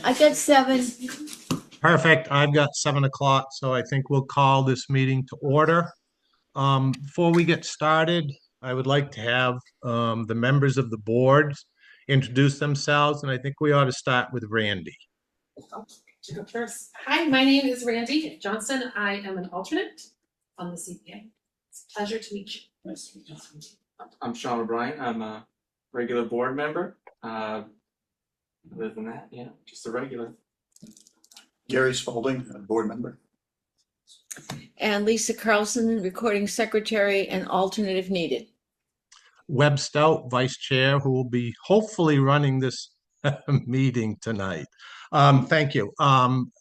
I got 7. Perfect. I've got 7 o'clock, so I think we'll call this meeting to order. Before we get started, I would like to have the members of the board introduce themselves, and I think we ought to start with Randy. First, hi, my name is Randy Johnson. I am an alternate on the CPA. It's a pleasure to meet you. Nice to meet you. I'm Sean O'Brien. I'm a regular board member. Other than that, yeah, just a regular. Gary Spalding, a board member. And Lisa Carlson, recording secretary and alternate if needed. Webb Stout, vice chair, who will be hopefully running this meeting tonight. Thank you.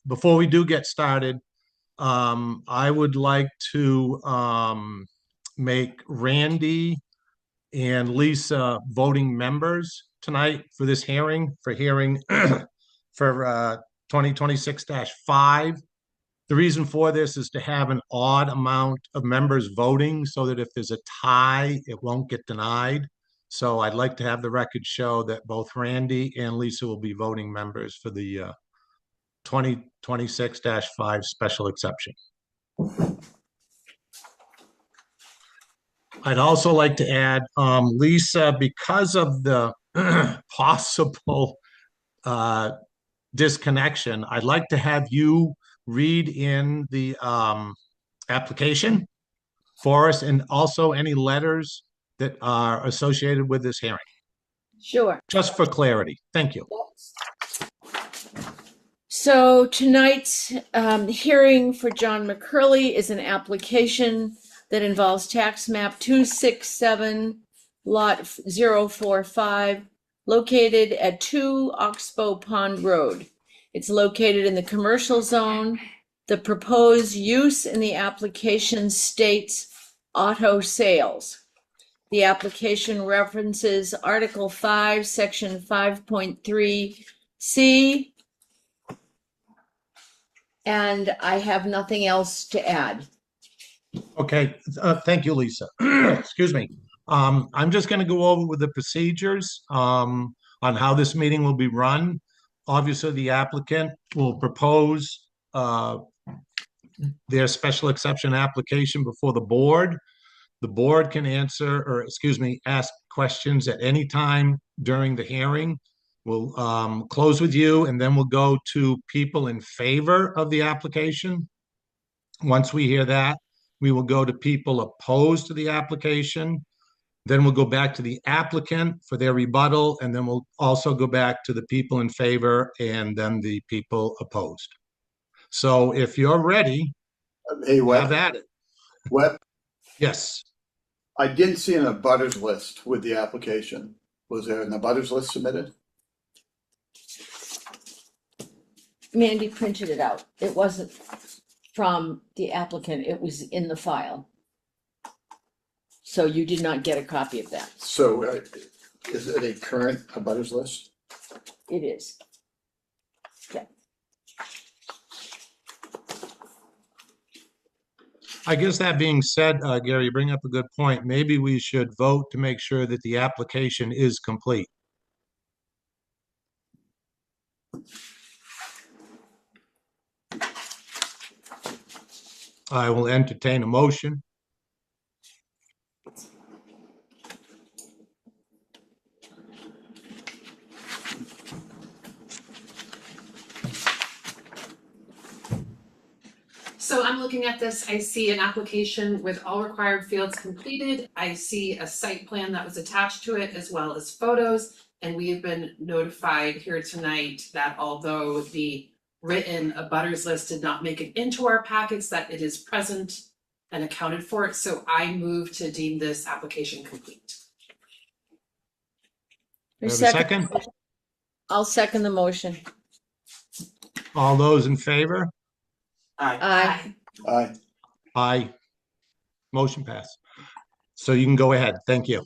Before we do get started, I would like to make Randy and Lisa voting members tonight for this hearing, for 2026-5. The reason for this is to have an odd amount of members voting so that if there's a tie, it won't get denied. So I'd like to have the record show that both Randy and Lisa will be voting members for the 2026-5 special exception. I'd also like to add, Lisa, because of the possible disconnection, I'd like to have you read in the application for us and also any letters that are associated with this hearing. Sure. Just for clarity. Thank you. So tonight's hearing for John McCurley is an application that involves tax map 267 lot 045 located at 2 Oxbow Pond Road. It's located in the commercial zone. The proposed use in the application states auto sales. The application references Article 5, Section 5.3C. And I have nothing else to add. Okay, thank you, Lisa. Excuse me. I'm just going to go over with the procedures on how this meeting will be run. Obviously, the applicant will propose their special exception application before the board. The board can ask questions at any time during the hearing. We'll close with you, and then we'll go to people in favor of the application. Once we hear that, we will go to people opposed to the application. Then we'll go back to the applicant for their rebuttal, and then we'll also go back to the people in favor and then the people opposed. So if you're ready, Hey, Webb. have at it. Webb, Yes. I didn't see an abutters list with the application. Was there an abutters list submitted? Mandy printed it out. It wasn't from the applicant, it was in the file. So you did not get a copy of that. So is it a current abutters list? It is. Okay. I guess that being said, Gary, you bring up a good point. Maybe we should vote to make sure that the application is complete. I will entertain a motion. So I'm looking at this, I see an application with all required fields completed. I see a site plan that was attached to it as well as photos. And we have been notified here tonight that although the written abutters list did not make it into our packets, that it is present and accounted for. So I move to deem this application complete. Have a second? I'll second the motion. All those in favor? Aye. Aye. Aye. Aye. Motion passed. So you can go ahead. Thank you.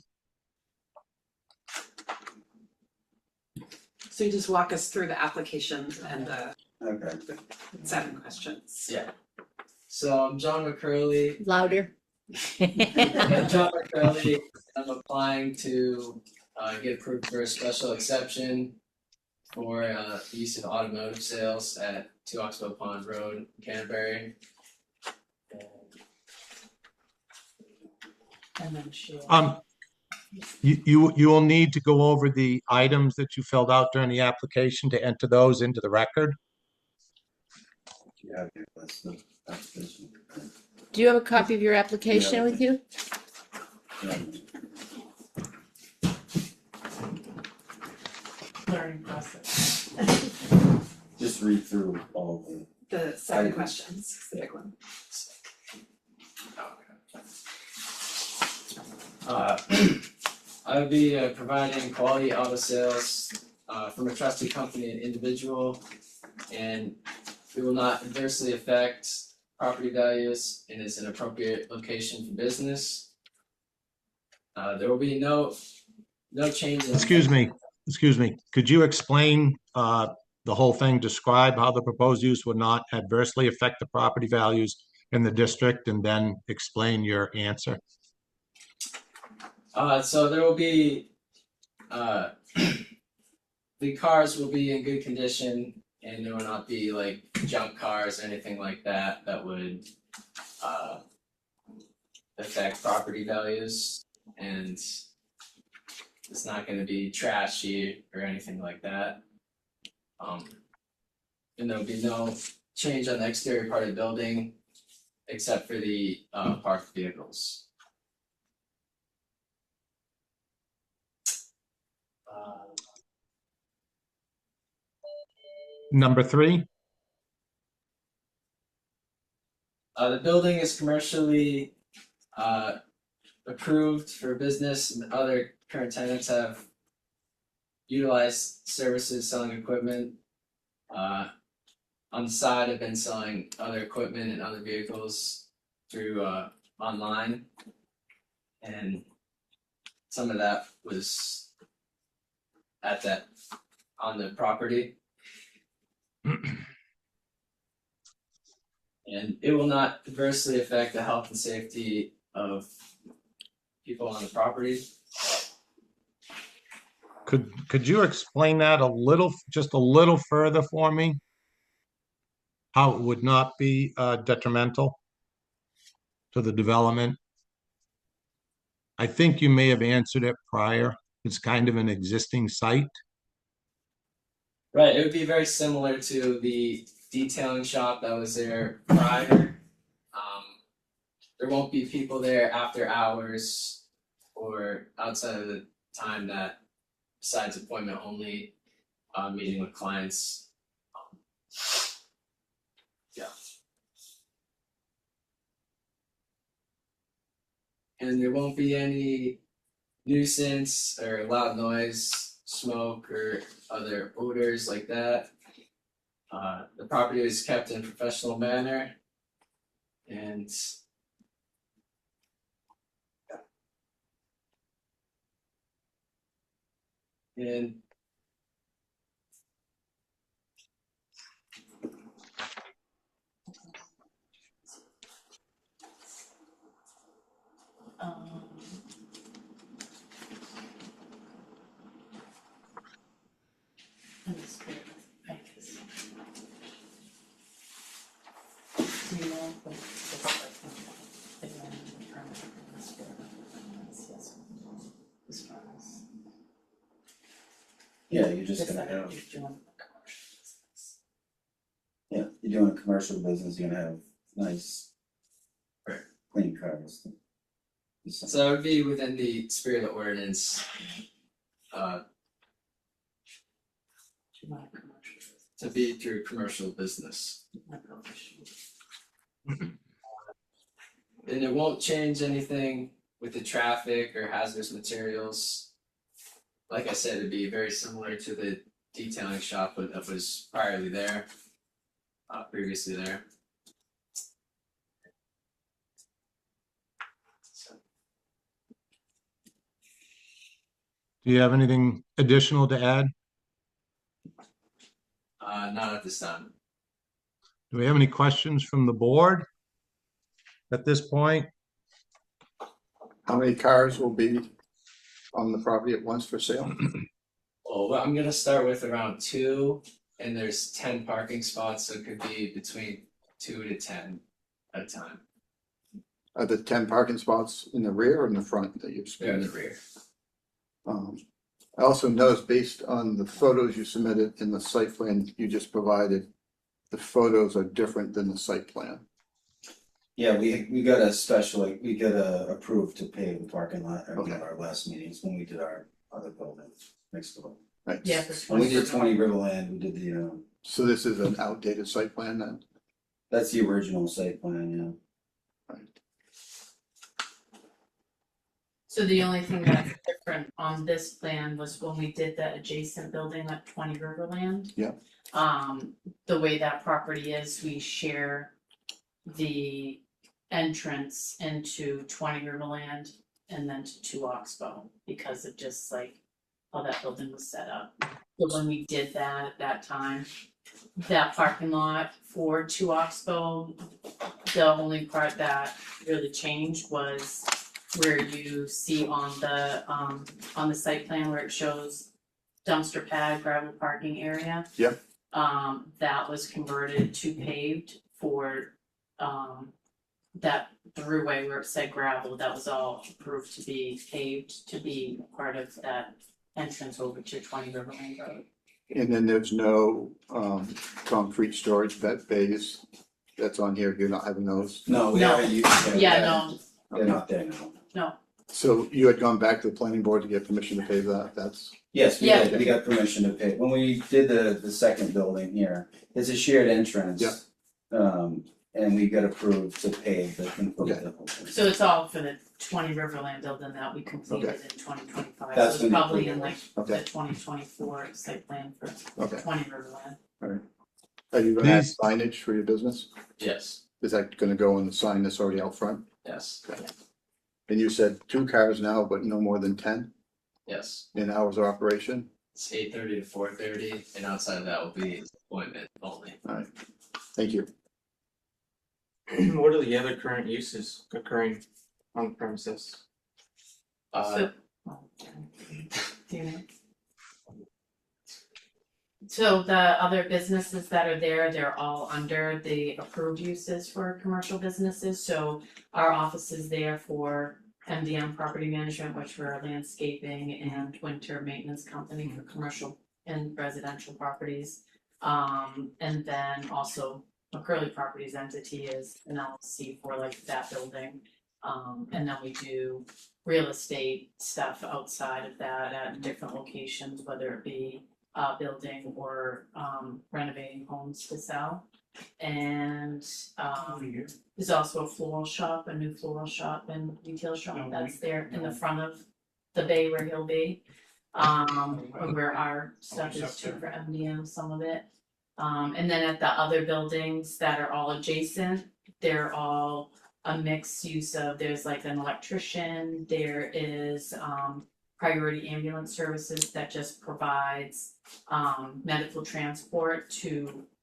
So you just walk us through the application and the Okay. 7 questions. Yeah. So I'm John McCurley. Louder. I'm John McCurley. I'm applying to get approved for a special exception for the use of automotive sales at 2 Oxbow Pond Road, Canterbury. And then she. You will need to go over the items that you filled out during the application to enter those into the record. Yeah, that's the application. Do you have a copy of your application Yeah. with you? Yeah. Learning process. Just read through all the. The 7 questions, the big one. I would be providing quality auto sales from a trusted company and individual, and it will not adversely affect property values and is an appropriate location for business. There will be no change in. Excuse me. Could you explain the whole thing? Describe how the proposed use would not adversely affect the property values in the district, and then explain your answer. So there will be, the cars will be in good condition and there will not be like junk cars or anything like that that would, affect property values, and it's not gonna be trashy or anything like that. And there'll be no change on the exterior part of the building except for the, parked vehicles. Number 3, The building is commercially approved for business, and other current tenants have utilized services selling equipment. On the side, I've been selling other equipment and other vehicles through online, and some of that was on the property. And it will not adversely affect the health and safety of people on the property. could you explain that just a little further for me? How it would not be detrimental to the development? I think you may have answered it prior. It's kind of an existing site. Right, it would be very similar to the detailing shop that was there prior. There won't be people there after hours or outside of the time that, besides appointment only, meeting with clients. Yeah. And there won't be any nuisance or loud noise, smoke, or other odors like that. The property is kept in a professional manner, and and And the spirit of Vegas. Do you know if it's like, they want to permit in the spirit of Vegas, yes, as far as. Yeah, you're just Just gonna like have, you're doing a commercial business. yeah, you're doing a commercial business, you're gonna have nice. Right. Clean cars. so it would be within the spirit of the ordinance, Do you want a commercial business? to be through commercial business. Like a commercial. And it won't change anything with the traffic or hazardous materials. Like I said, it'd be very similar to the detailing shop that was previously there. So, Do you have anything additional to add? not at this time. Do we have any questions from the board at this point? How many cars will be on the property at once for sale? Well, I'm gonna start with around 2, and there's 10 parking spots, so it could be between 2 to 10 at a time. Are the 10 parking spots in the rear or in the front that you've They're in submitted? the rear. I also noticed based on the photos you submitted in the site plan you just provided, the photos are different than the site plan. Yeah, we got a special, like, we got approved to pave the parking lot at one of Okay. our last meetings when we did our other buildings next door. Right? Yeah, this When we one. did 20 Riverland, we did the, So this is an outdated site plan then? that's the original site plan, yeah. So the only thing that's different on this plan was when we did the adjacent building at 20 Riverland. Yeah. The way that property is, we share the entrance into 20 Riverland and then to 2 Oxbow because of just like how that building was set up. But when we did that at that time, that parking lot for 2 Oxbow, the only part that really changed was where you see on the site plan where it shows dumpster pad, gravel parking area. Yeah. That was converted to paved for, that throughway where it said gravel, that was all approved to be paved, to be part of that entrance over to 20 Riverland Road. And then there's no concrete storage bays that's on here, you're not having those? No, we No. haven't used them. Yeah, no, They're not there now. So you had gone back to the planning board to get permission to pave that, that's, Yes, we Yeah. did, we got permission to pay, when we did the second building here, it's a shared entrance. Yeah. And we got approved to pay the complete Okay. the whole thing. so it's all for the 20 Riverland building that we completed in 2025, so That's it's when the probably in approval like okay, the 2024 site plan for okay. 20 Riverland. Are you gonna have These- signage for your business? Yes, Is that gonna go on the sign that's already out front? yes, And you said 2 cars now, but no more than 10 yes. in hours of operation? It's 8:30 to 4:30, and outside of that will be appointment only. Thank you. What are the other current uses occurring on the premises? Uh, Do you know? So the other businesses that are there, they're all under the approved uses for commercial businesses, so our office is there for MDM Property Management, which we're a landscaping and winter maintenance company for commercial and residential properties. And then also McCurley Properties entity is an LLC for like that building. And then we do real estate stuff outside of that at different locations, whether it be building or renovating homes to sell. And there's also a floral shop, a new floral shop and retail shop that's there in the front of the bay where he'll be. Where our stuff is too for MDM, some of it. And then at the other buildings that are all adjacent, they're all a mixed use of, there's like an electrician, there is priority ambulance services that just provides medical transport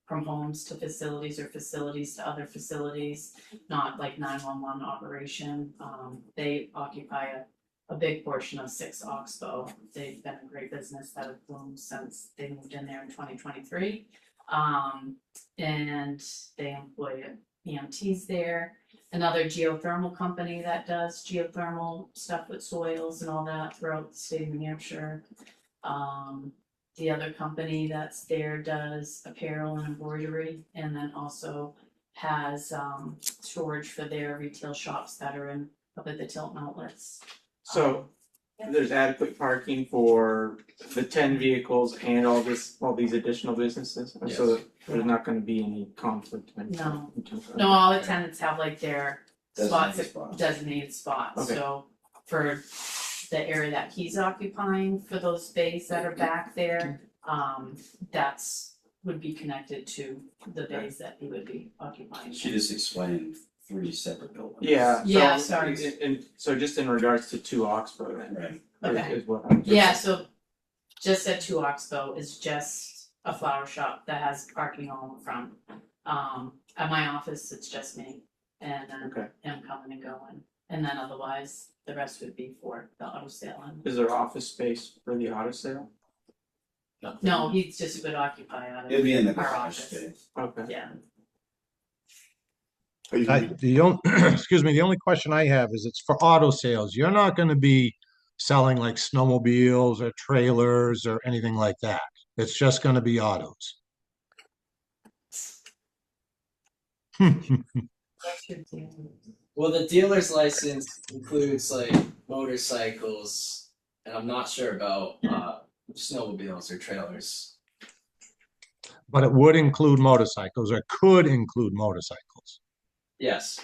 from homes to facilities or facilities to other facilities, not like 911 operation. They occupy a big portion of 6 Oxbow. They've been a great business that have bloomed since they moved in there in 2023. And they employ EMTs there. Another geothermal company that does geothermal stuff with soils and all that throughout the state of New Hampshire. The other company that's there does apparel and embroidery, and then also has storage for their retail shops that are up at the Tilton outlets. So there's adequate parking for the 10 vehicles and all these additional businesses? Yes. So there's not gonna be any conflict? No. No, all the tenants have like their Designated spots, spots. designated spots, Okay. so for the area that he's occupying, for those bays that are back there, would be connected to the bays that he would be occupying. She just explained 3 separate buildings. Yeah. Yeah, so- sorry. And so just in regards to 2 Oxbow then, Right. Okay. is what I'm. Yeah, so just at 2 Oxbow is just a flower shop that has parking all in front. At my office, it's just me and then Okay. him coming and going. And then otherwise, the rest would be for the auto sale and, Is there office space for the auto sale? no, he's just would occupy out of It'd be in the our garage office. space. Okay. Yeah, Are you gonna be, The only, excuse me, the only question I have is it's for auto sales. You're not gonna be selling like snowmobiles or trailers or anything like that. It's just gonna be autos. Well, the dealer's license includes like motorcycles, and I'm not sure about snowmobiles or trailers. But it would include motorcycles or could include motorcycles. Yes.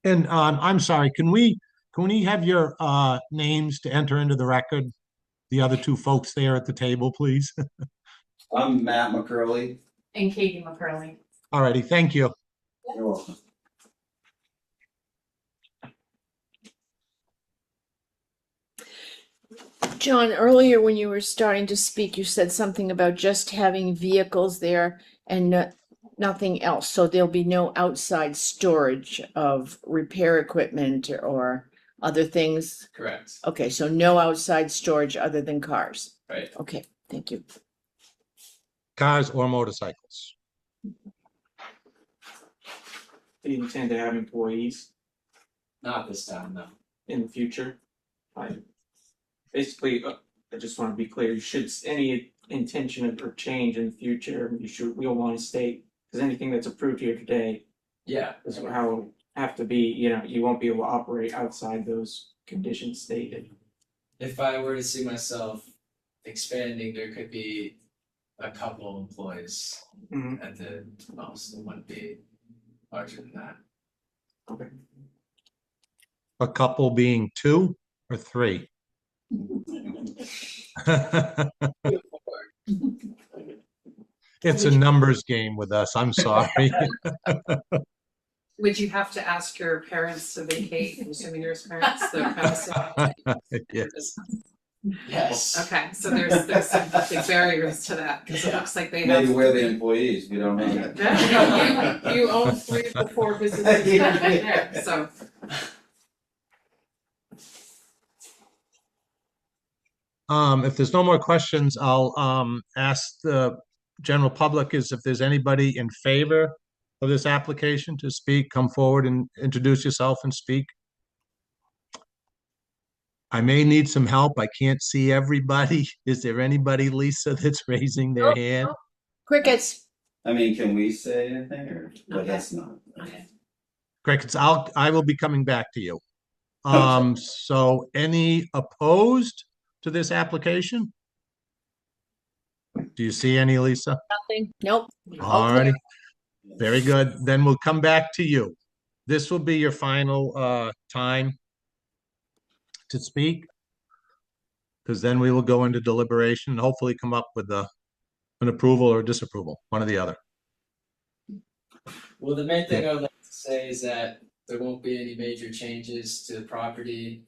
And I'm sorry, can we have your names to enter into the record? The other two folks there at the table, please. I'm Matt McCurley. and Katie McCurley. All righty, thank you. You're welcome. John, earlier when you were starting to speak, you said something about just having vehicles there and nothing else. So there'll be no outside storage of repair equipment or other things? Correct. Okay, so no outside storage other than cars. Right. Okay, thank you. Cars or motorcycles. Do you intend to have employees Not this time, no. in the future? Basically, I just want to be clear, you should, any intention of or change in the future, we'll want to state, because anything that's approved here today Yeah. is how it'll have to be, you won't be able to operate outside those conditions stated. If I were to see myself expanding, there could be a couple employees Mhm. at the most. It wouldn't be larger than that. Okay. A couple being 2 or 3? It's a numbers game with us, I'm sorry. Would you have to ask your parents to vacate, I'm assuming your parents, the premises? Yes. Yes. Okay, so there's some big barriers to that, because it Yeah. looks like they have. Maybe we're the employees, we don't know. You own 3 of the 4 businesses Yeah. there, so. If there's no more questions, I'll ask the general public is if there's anybody in favor of this application to speak, come forward and introduce yourself and speak. I may need some help. I can't see everybody. Is there anybody, Lisa, that's raising their hand? Crickets. I mean, can we say anything or, but that's not. Okay. Crickets, I will be coming back to you. So any opposed to this application? Do you see any, Lisa? Nothing? Nope. All righty. Very good. Then we'll come back to you. This will be your final time to speak. Because then we will go into deliberation and hopefully come up with an approval or disapproval, one or the other. Well, the main thing I would like to say is that there won't be any major changes to the property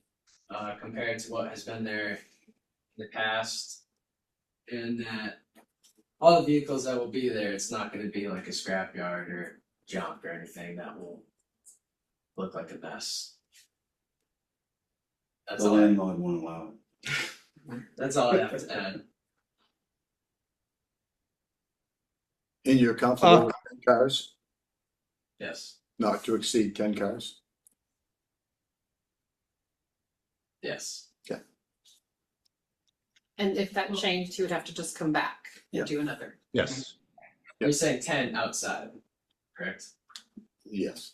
compared to what has been there in the past. And that all the vehicles that will be there, it's not gonna be like a scrapyard or junk or anything that will look like a mess. That's The all, landlord won't allow it. that's all I have to add. and you're comfortable with 10 cars, Yes, not to exceed 10 cars? yes. And if that changed, you would have to just come back Yeah. and do another. Yes. You're saying 10 outside, correct? Yes.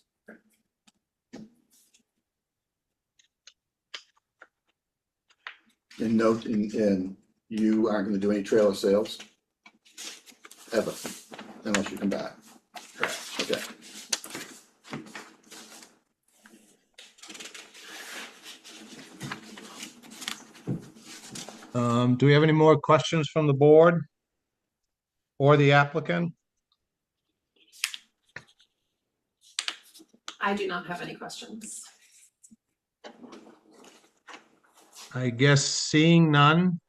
And note, and you aren't gonna do any trailer sales? Ever, unless you come back, Correct. okay. Do we have any more questions from the board? Or the applicant? I do not have any questions. I guess seeing none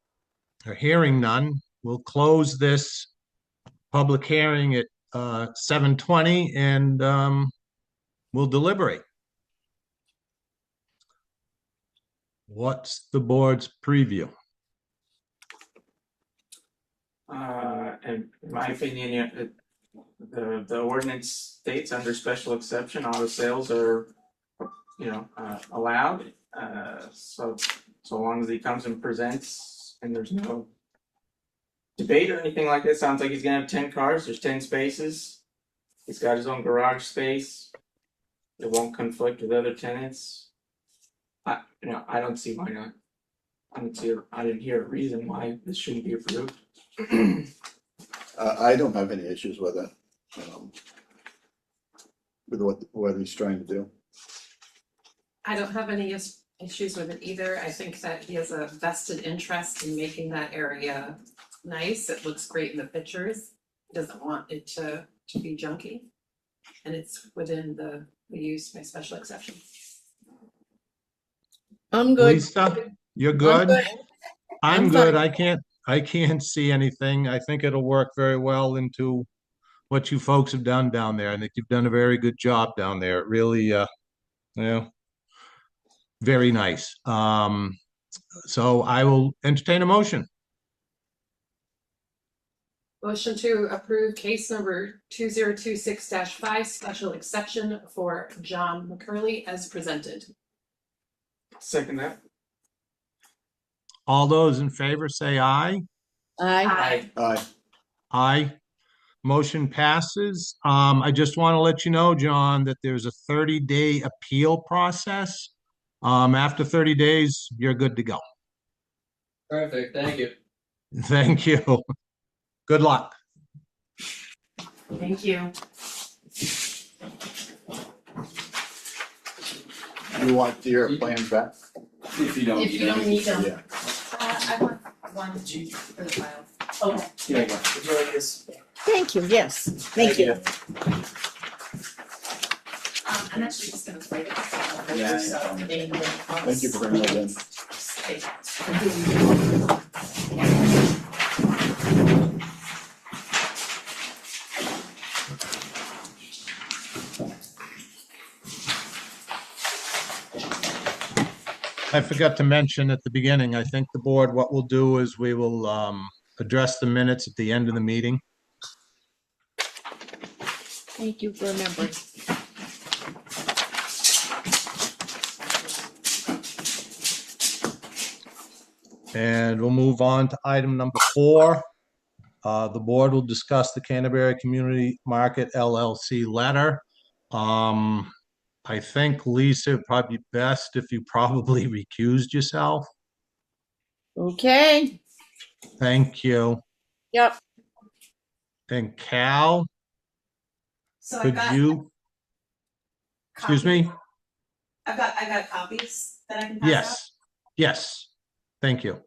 or hearing none, we'll close this public hearing at 7:20 and we'll deliberate. What's the board's preview? In my opinion, the ordinance states under special exception, auto sales are, allowed. So long as he comes and presents and there's no debate or anything like that, sounds like he's gonna have 10 cars, there's 10 spaces. He's got his own garage space. It won't conflict with other tenants. I don't see why not. I didn't hear a reason why this shouldn't be approved. I don't have any issues with it. With what he's trying to do. I don't have any issues with it either. I think that he has a vested interest in making that area nice. It looks great in the pictures. He doesn't want it to be junky. And it's within the use by special exception. I'm good. Lisa, you're good? good. I'm I'm good. fine. I can't see anything. I think it'll work very well into what you folks have done down there. I think you've done a very good job down there. It really, very nice. So I will entertain a motion. Motion to approve case number 2026-5, special exception for John McCurley as presented. Second that. All those in favor say aye. Aye. Aye. Aye. Motion passes. I just want to let you know, John, that there's a 30-day appeal process. After 30 days, you're good to go. Perfect, thank you. Thank you. Good luck. Thank you. You want your plans back? If you don't. If you don't need them. Yeah. I want one for the file. Okay. Yeah, yeah. Would you like this? Thank you, yes, thank you. I'm actually just gonna play this. Yeah. Thank you for bringing that in. I forgot to mention at the beginning, I think the board, what we'll do is we will address the minutes at the end of the meeting. Thank you for remembering. And we'll move on to item number 4. The board will discuss the Canterbury Community Market LLC letter. I think, Lisa, it'd probably be best if you probably recused yourself. Okay, Thank you. yep. And Cal, So I've could got you, excuse me? I've got copies that I can pass out. Yes, yes, thank you.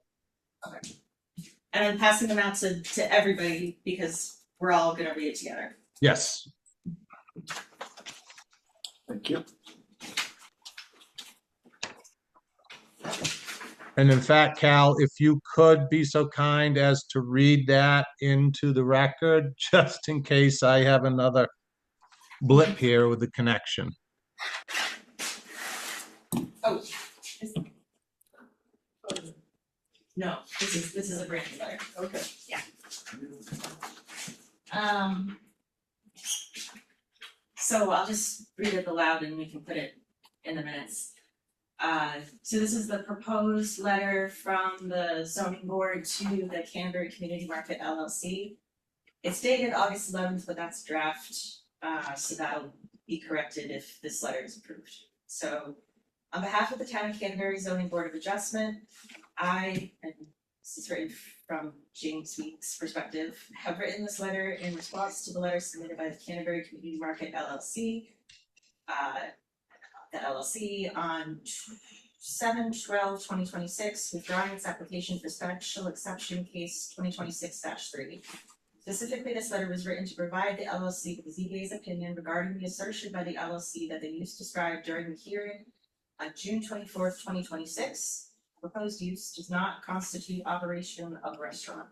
And I'm passing them out to everybody because we're all gonna read it together. Yes. Thank you. And in fact, Cal, if you could be so kind as to read that into the record, just in case I have another blip here with the connection. Oh. No, this is a brand new letter. Okay. So I'll just read it aloud and we can put it in the minutes. So this is the proposed letter from the zoning board to the Canterbury Community Market LLC. It's dated August 11th, but that's draft, so that'll be corrected if this letter is approved. So on behalf of the Town of Canterbury Zoning Board of Adjustment, and this is written from James Weeks' perspective, have written this letter in response to the letter submitted by the Canterbury Community Market LLC. The LLC on 7/12/2026, withdrawing its application for special exception case 2026-3. Specifically, this letter was written to provide the LLC with the ZBA's opinion regarding the assertion by the LLC that the use described during the hearing on June 24th, 2026, proposed use does not constitute operation of a restaurant.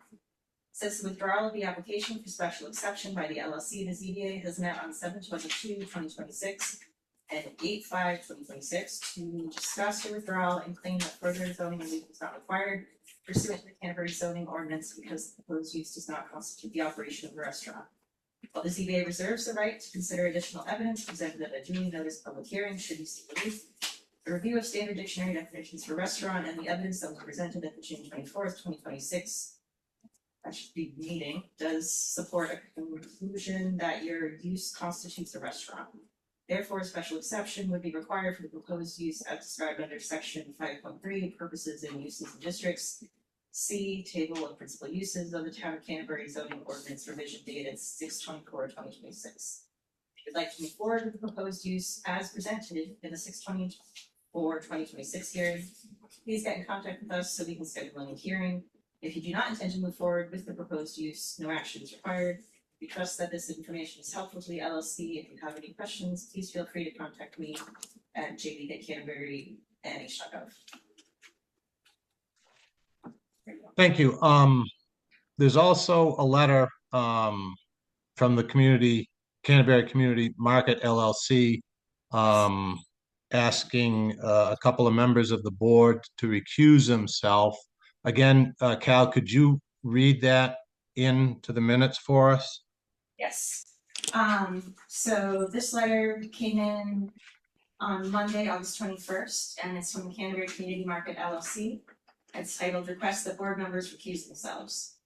Says the withdrawal of the application for special exception by the LLC and the ZBA has met on 7/22/2026 and 8/5/2026 to discuss the withdrawal and claim that further zoning relief is not required pursuant to the Canterbury zoning ordinance because the proposed use does not constitute the operation of a restaurant. While the ZBA reserves the right to consider additional evidence presented at a duly noticed public hearing should you seek relief, a review of standard dictionary definitions for restaurant and the evidence that was presented at the June 24th, 2026 that should be meeting, does support a conclusion that your use constitutes a restaurant. Therefore, a special exception would be required for the proposed use as described under section 5.3, purposes and uses and districts. C, table of principal uses of the town of Canterbury zoning ordinance revision dated 6/24/2026. If you'd like to move forward with the proposed use as presented in the 6/24/2026 hearing, please get in contact with us so we can schedule a hearing. If you do not intend to move forward with the proposed use, no action is required. We trust that this information is helpful to the LLC. If you have any questions, please feel free to contact me at jd@canterbury.nh.gov. Thank you. There's also a letter from the Canterbury Community Market LLC, asking a couple of members of the board to recuse themselves. Again, Cal, could you read that into the minutes for us? Yes. So this letter came in on Monday, August 21st, and it's from the Canterbury Community Market LLC. It's titled Request that Board Members Recuse Themselves.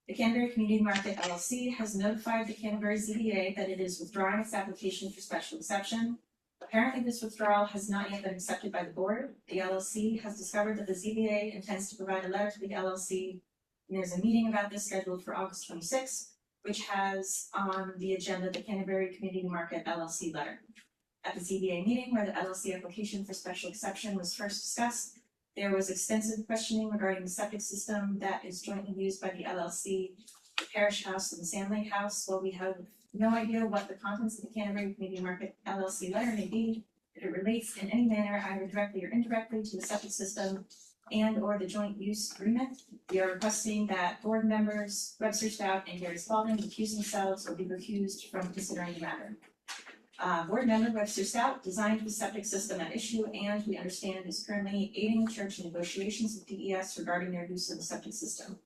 The Canterbury Community Market LLC has notified the Canterbury ZBA that it is withdrawing its application for special exception. Apparently, this withdrawal has not yet been accepted by the board. The LLC has discovered that the ZBA intends to provide a letter to the LLC, and there's a meeting about this scheduled for August 26th, which has on the agenda the Canterbury Community Market LLC letter. At the ZBA meeting where the LLC application for special exception was first discussed, there was extensive questioning regarding the septic system that is jointly used by the LLC, the Parish House, and the Sand Lake House. While we have no idea what the contents of the Canterbury Community Market LLC letter may be, if it relates in any manner, either directly or indirectly, to the septic system and or the joint use agreement, we are requesting that board members Webster Stout and Gary Spalding recuse themselves or be recused from considering the matter. Board member Webster Stout designed the septic system at issue and we understand is currently aiding the church in negotiations with DES regarding their use of the septic system.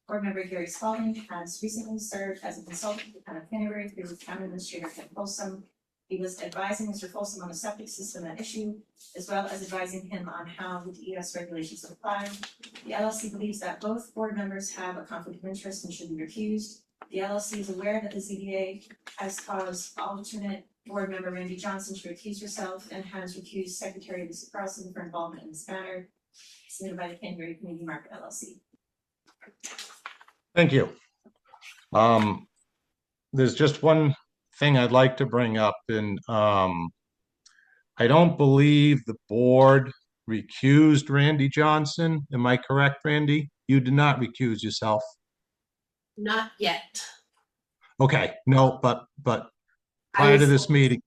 Board member Gary Spalding has recently served as a consultant to the town of Canterbury through town administrator Ken Folsom. He was advising Mr. Folsom on the septic system at issue, as well as advising him on how the DES regulations apply. The LLC believes that both board members have a conflict of interest and should be recused. The LLC is aware that the ZBA has caused alternate board member Randy Johnson to recuse herself and has recused Secretary Lisa Carlson for involvement in this matter, submitted by the Canterbury Community Market LLC. Thank you. There's just one thing I'd like to bring up, and I don't believe the board recused Randy Johnson. Am I correct, Randy? You did not recuse yourself. Not yet. Okay, no, but prior to this meeting.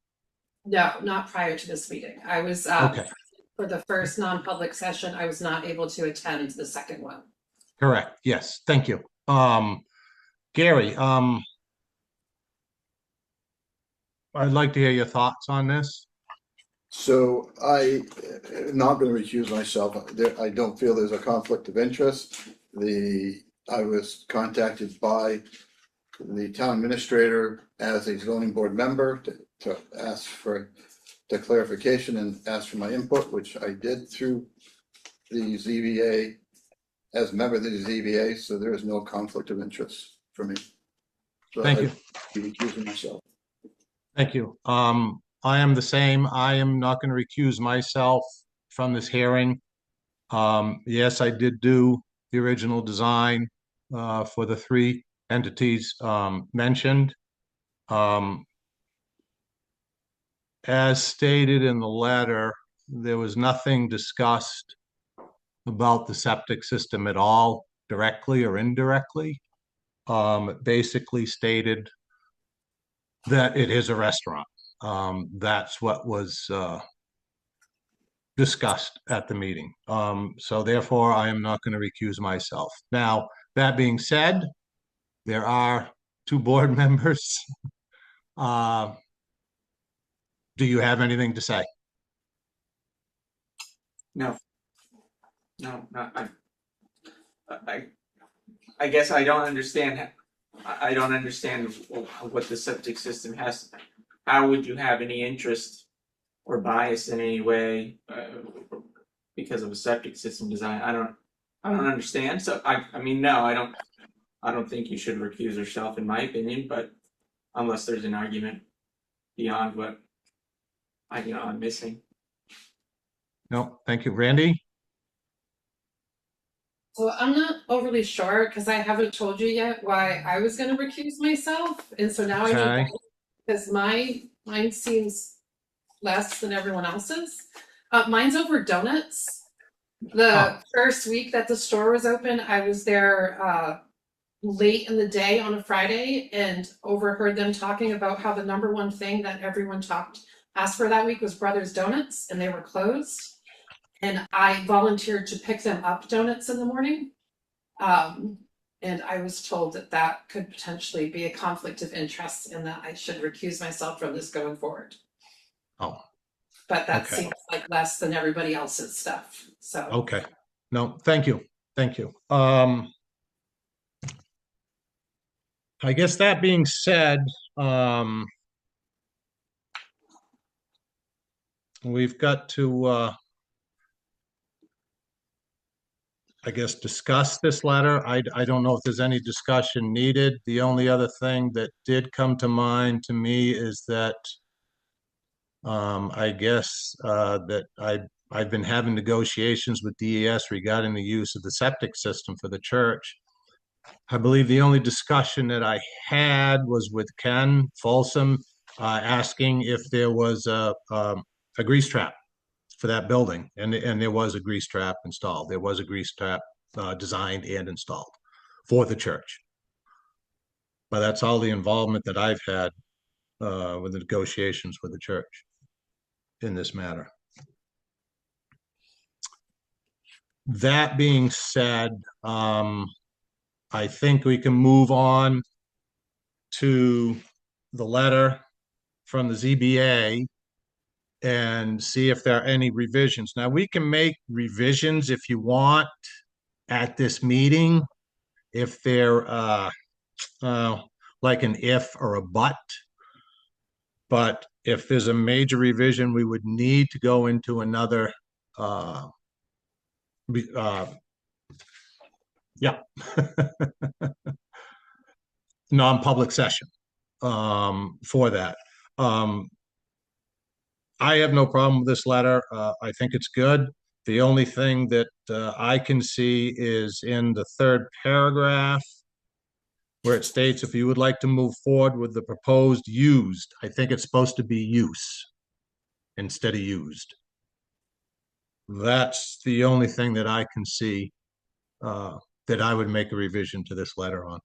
No, not prior to this meeting. I was, Okay, for the first non-public session, I was not able to attend the second one. correct. Yes, thank you. Gary, I'd like to hear your thoughts on this. So I am not going to recuse myself. I don't feel there's a conflict of interest. I was contacted by the town administrator as a zoning board member to ask for the clarification and ask for my input, which I did through the ZBA as a member of the ZBA, so there is no conflict of interest for me. So Thank you. I'd be recusing myself. Thank you. I am the same. I am not going to recuse myself from this hearing. Yes, I did do the original design for the three entities mentioned. As stated in the letter, there was nothing discussed about the septic system at all, directly or indirectly. It basically stated that it is a restaurant. That's what was discussed at the meeting. So therefore, I am not going to recuse myself. Now, that being said, There are two board members. Uh, do you have anything to say? No, I guess I don't understand. I don't understand what the septic system has. How would you have any interest or bias in any way because of a septic system design? I don't understand. So I mean, no, I don't think you should recuse yourself, in my opinion. But unless there's an argument beyond what I'm missing. No, thank you. Randy? So I'm not overly sure because I haven't told you yet why I was gonna recuse myself, and so now I Okay. need, because mine seems less than everyone else's. Mine's over donuts. The first week that the store was open, I was there late in the day on a Friday and overheard them talking about how the number one thing that everyone asked for that week was Brothers Donuts, and they were closed. And I volunteered to pick them up donuts in the morning. And I was told that that could potentially be a conflict of interest and that I should recuse myself from this going forward. Oh, But that okay. seems like less than everybody else's stuff, so. Okay. No, thank you. Thank you. I guess that being said, we've got to, I guess, discuss this letter. I don't know if there's any discussion needed. The only other thing that did come to mind to me is that I guess that I've been having negotiations with DES regarding the use of the septic system for the church. I believe the only discussion that I had was with Ken Folsom, asking if there was a grease trap for that building, and there was a grease trap installed. There was a grease trap designed and installed for the church. But that's all the involvement that I've had with the negotiations with the church in this matter. That being said, I think we can move on to the letter from the ZBA and see if there are any revisions. Now, we can make revisions if you want at this meeting, if they're like an if or a but. But if there's a major revision, we would need to go into another non-public session for that. I have no problem with this letter. I think it's good. The only thing that I can see is in the third paragraph where it states, if you would like to move forward with the proposed used, I think it's supposed to be use instead of used. That's the only thing that I can see that I would make a revision to this letter on.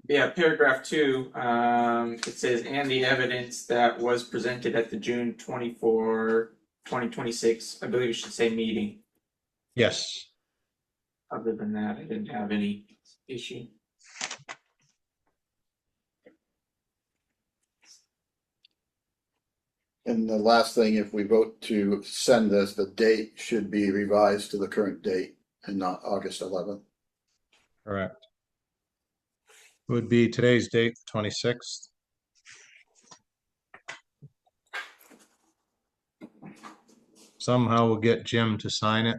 Yeah, paragraph 2, it says, and the evidence that was presented at the June 24, 2026, I believe it should say meeting. Yes. Other than that, I didn't have any issue. And the last thing, if we vote to send this, the date should be revised to the current date and not August 11th. Correct. It would be today's date, 26th. Somehow we'll get Jim to sign it.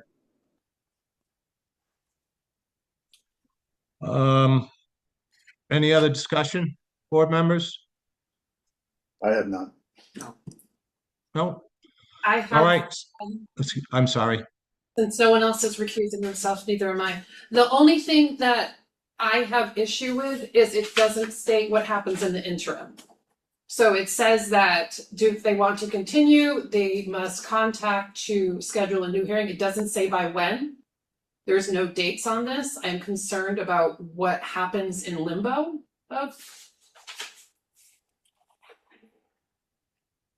Any other discussion, board members? I have none. No? I have. All right. I'm sorry. Since no one else is recusing themselves, neither am I. The only thing that I have issue with is it doesn't state what happens in the interim. So it says that if they want to continue, they must contact to schedule a new hearing. It doesn't say by when. There's no dates on this. I'm concerned about what happens in limbo of.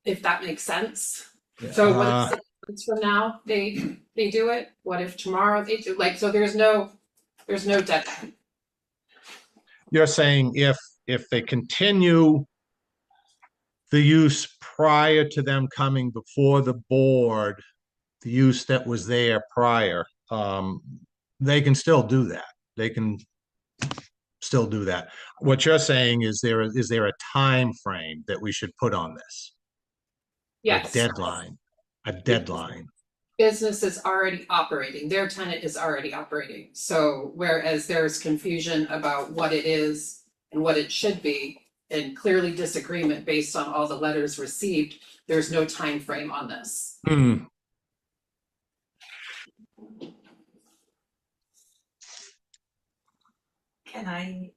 If that makes sense. So what if 6 months from now they do it? What if tomorrow they do? Like, so there's no deadline. you're saying if they continue the use prior to them coming before the board, the use that was there prior, they can still do that. They can still do that. What you're saying is there a time frame that we should put on this? A Yes. deadline, a deadline. Business is already operating, their tenant is already operating. So whereas there's confusion about what it is and what it should be, and clearly disagreement based on all the letters received, there's no time frame on this. Hmm. Can I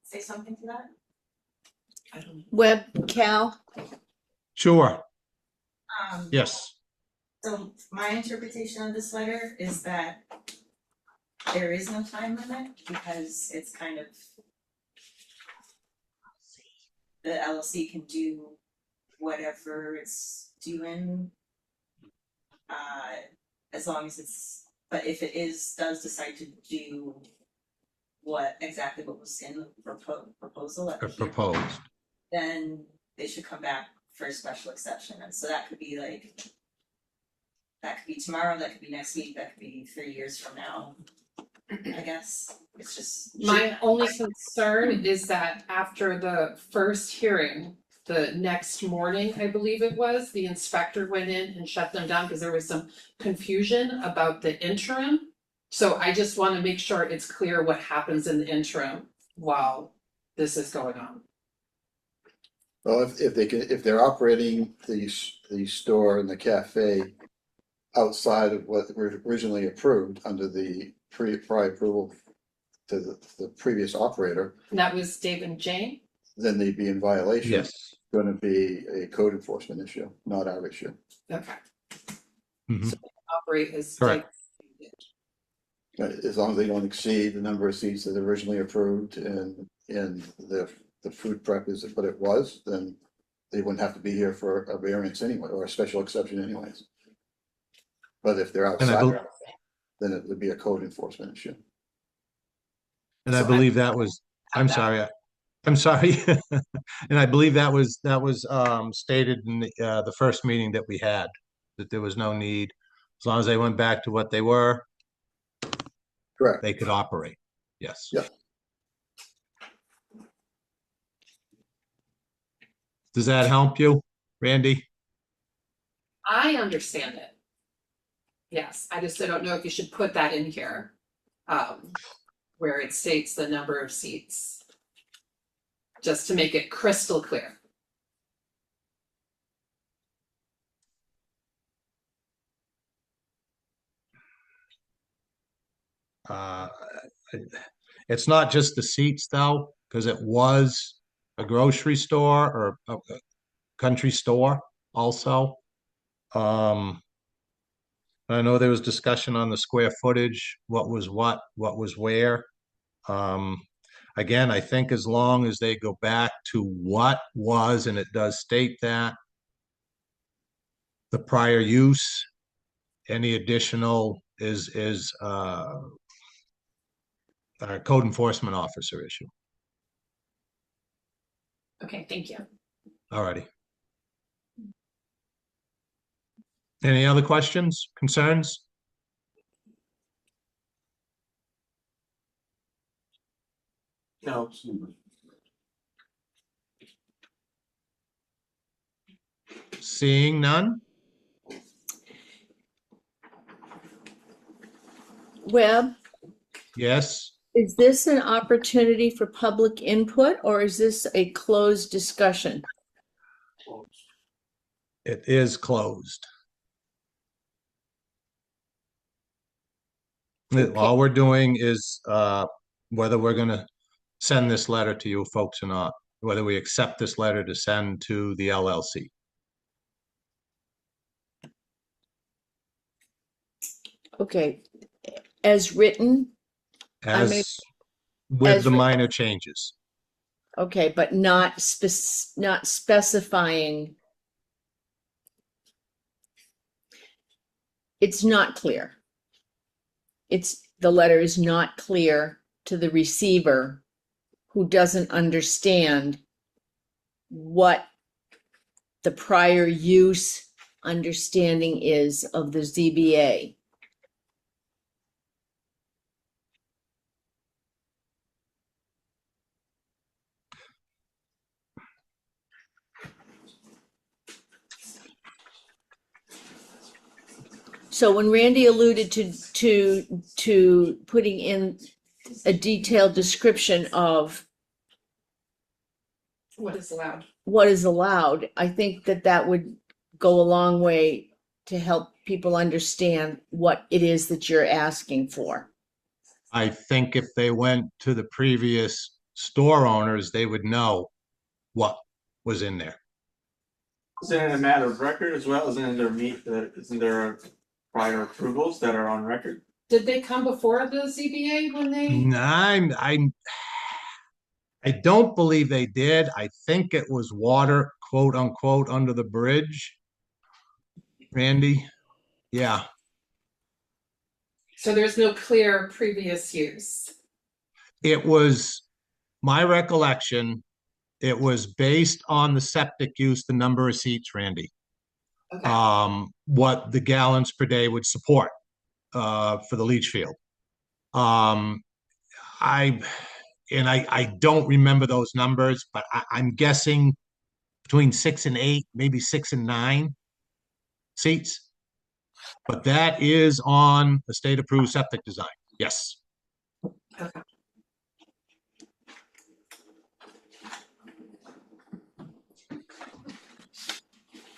say something to that? I don't know. Webb, Cal? Sure, Um, yes. So my interpretation of this letter is that there is no time limit because it's kind of the LLC can do whatever it's doing. As long as it's, but if it does decide to do what was in the proposal at the hearing, Proposed. then they should come back for a special exception. And so that could be tomorrow, that could be next week, that could be 3 years from now. I guess it's just. My only concern is that after the first hearing, the next morning, I believe it was, the inspector went in and shut them down because there was some confusion about the interim. So I just want to make sure it's clear what happens in the interim while this is going on. Well, if they're operating the store and the cafe outside of what were originally approved under the prior approval to the previous operator, And that was Dave and Jane? then they'd be in violation. Yes. It's going to be a code enforcement issue, not our issue. Okay. Mhm. So operate as. Correct. As long as they don't exceed the number of seats that originally approved and the food prep is what it was, then they wouldn't have to be here for a variance anyway, or a special exception anyways. But if they're And I outside, bel- then it would be a code enforcement issue. And I So I- believe that was, I'm that. sorry, I'm sorry. And I believe that was stated in the first meeting that we had, that there was no need. As long as they went back to what they were, Correct. they could operate. Yes. Yeah. Does that help you, Randy? I understand it. Yes, I don't know if you should put that in here, where it states the number of seats. Just to make it crystal clear. Uh, It's not just the seats though, because it was a grocery store or a country store also. I know there was discussion on the square footage, what was where. Again, I think as long as they go back to what was, and it does state that, the prior use, any additional is a code enforcement officer issue. Okay, thank you. Alrighty. Any other questions, concerns? No. Seeing none? Webb, Yes, is this an opportunity for public input or is this a closed discussion? it is closed. Okay. All we're doing is whether we're gonna send this letter to you folks or not, whether we accept this letter to send to the LLC. Okay, as written, I may- As with as the written. minor changes. okay, but not specifying. It's not clear. The letter is not clear to the receiver who doesn't understand what the prior use understanding is of the ZBA. So when Randy alluded to putting in a detailed description of What is allowed? what is allowed, I think that that would go a long way to help people understand what it is that you're asking for. I think if they went to the previous store owners, they would know what was in there. Isn't it a matter of record as well? Isn't there prior approvals that are on record? Did they come before the ZBA when they? I don't believe they did. I think it was water, quote unquote, under the bridge. Randy, yeah, So there's no clear previous use. it was my recollection. It was based on the septic use, the number of seats, Randy. Okay. What the gallons per day would support for the leach field. I don't remember those numbers, but I'm guessing between 6 and 8, maybe 6 and 9 seats. But that is on the state approved septic design. Yes. Okay.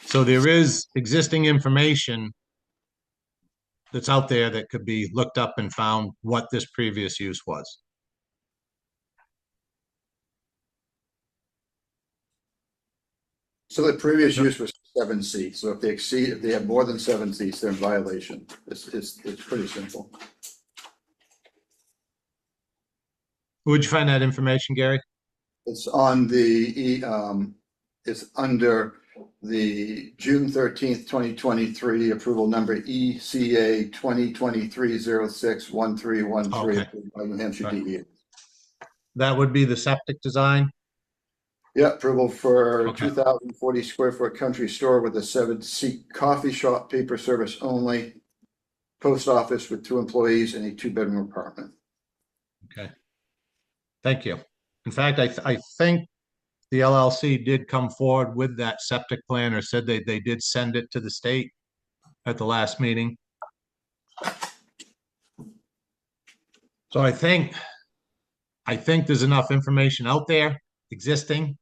So there is existing information that's out there that could be looked up and found what this previous use was. So the previous use was 7 seats, so if they have more than 7 seats, they're in violation. It's pretty simple. Where'd you find that information, Gary? It's on it's under the June 13th, 2023 approval number ECA 2023-06-1313 Okay. by New Hampshire Right. DEA. That would be the septic design. Yeah, approval for Okay. 2,040 square foot country store with a 7-seat coffee shop, paper service only, post office with 2 employees and a 2-bedroom apartment. Okay. Thank you. In fact, I think the LLC did come forward with that septic plan, or said they did send it to the state at the last meeting. So I think there's enough information out there existing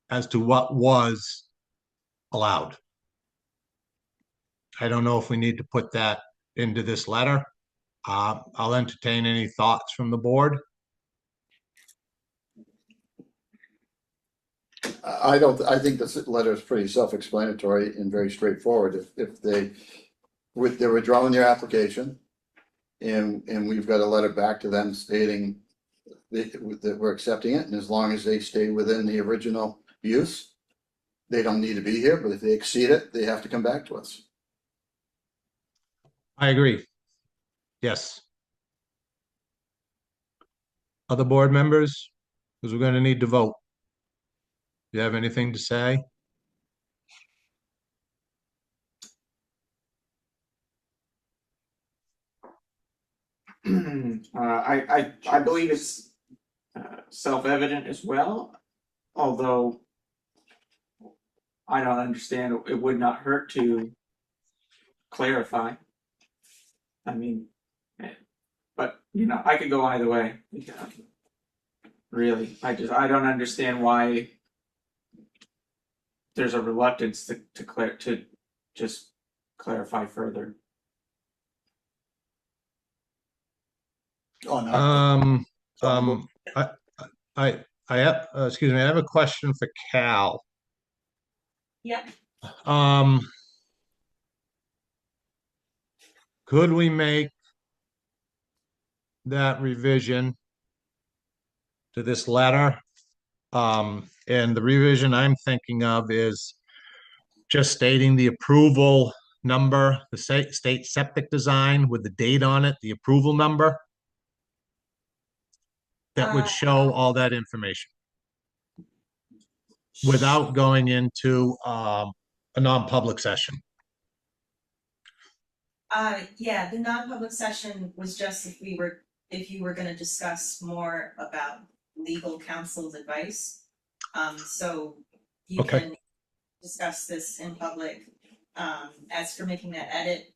as to what was allowed. I don't know if we need to put that into this letter. I'll entertain any thoughts from the board. I think this letter is pretty self-explanatory and very straightforward. If they were withdrawing their application and we've got a letter back to them stating that we're accepting it, and as long as they stay within the original use, they don't need to be here, but if they exceed it, they have to come back to us. I agree. Yes. Other board members, because we're going to need to vote. Do you have anything to say? I believe it's self-evident as well, although I don't understand, it would not hurt to clarify. I mean, but I could go either way. Really, I don't understand why there's a reluctance to just clarify further. On our- I have, excuse me, I have a question for Cal. Yep. Could we make that revision to this letter? And the revision I'm thinking of is just stating the approval number, the state septic design with the date on it, the approval number. that would show all that information without going into a non-public session. Yeah, the non-public session was just if you were gonna discuss more about legal counsel's advice. So you Okay. can discuss this in public. As for making that edit,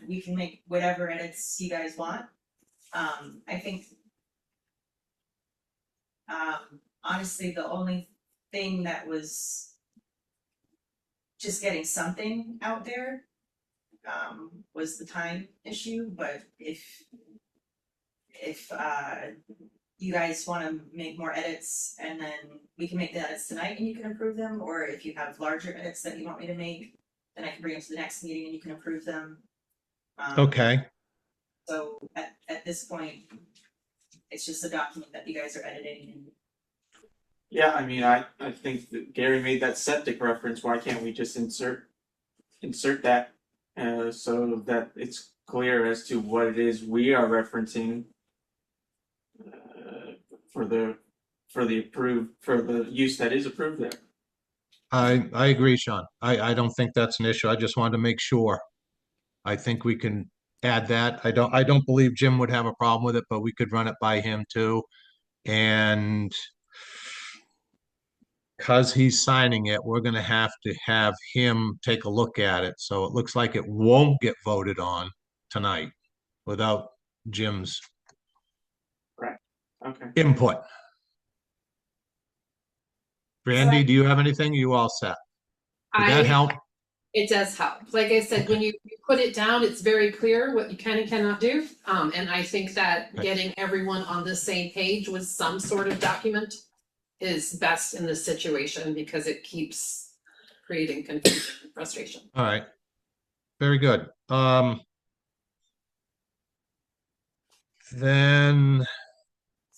we can make whatever edits you guys want. I think honestly, the only thing that was just getting something out there was the time issue, but if you guys wanna make more edits and then we can make the edits tonight and you can approve them, or if you have larger edits that you want me to make, then I can bring them to the next meeting and you can approve them. Okay, So at this point, it's just a document that you guys are editing and Yeah, I mean, I think that Gary made that septic reference, why can't we just insert that? So that it's clear as to what it is we are referencing. For the use that is approved there. I agree, Sean. I don't think that's an issue. I just wanted to make sure. I think we can add that. I don't believe Jim would have a problem with it, but we could run it by him too. And because he's signing it, we're gonna have to have him take a look at it. So it looks like it won't get voted on tonight without Jim's Okay. input. Brandy, do you have anything? You all set? Did that help? It does help. Like I said, when you put it down, it's very clear what you can and cannot do. And I think that getting everyone on the same page with some sort of document is best in this situation because it keeps creating confusion and frustration. All right. Very good. Then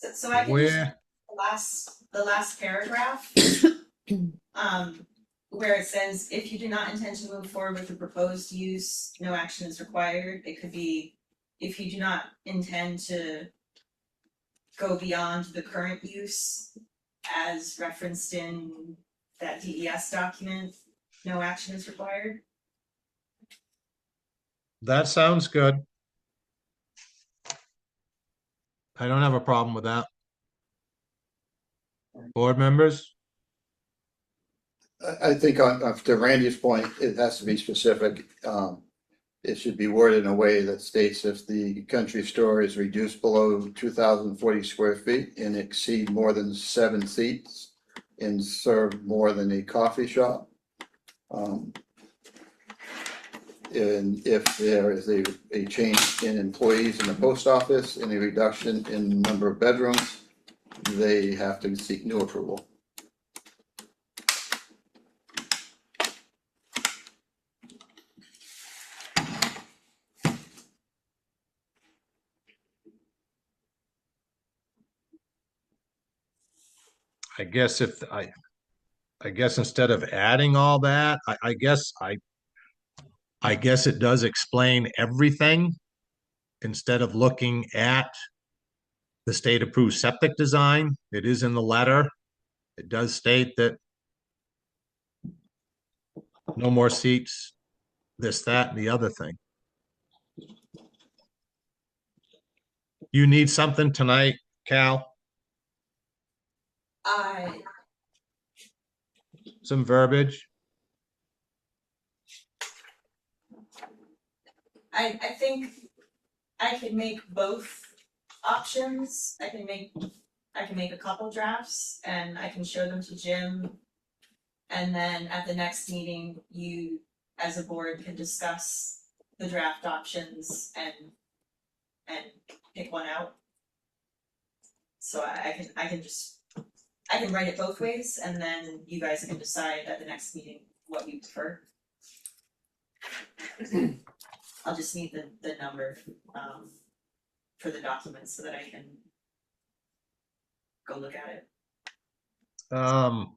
so I can just where, the last paragraph, where it says, if you do not intend to move forward with the proposed use, no action is required. It could be, if you do not intend to go beyond the current use as referenced in that DES document, no action is required. that sounds good. I don't have a problem with that. Board members? I think to Randy's point, it has to be specific. It should be worded in a way that states if the country store is reduced below 2,040 square feet and exceed more than 7 seats and serve more than a coffee shop. And if there is a change in employees in the post office and a reduction in number of bedrooms, they have to seek new approval. I guess instead of adding all that, I guess it does explain everything instead of looking at the state approved septic design. It is in the letter. It does state that no more seats, this, that, and the other thing. You need something tonight, Cal? Some verbiage? I think I can make both options. I can make a couple drafts and I can show them to Jim. And then at the next meeting, you as a board can discuss the draft options and pick one out. So I can write it both ways and then you guys can decide at the next meeting what you prefer. I'll just need the number for the document so that I can go look at it.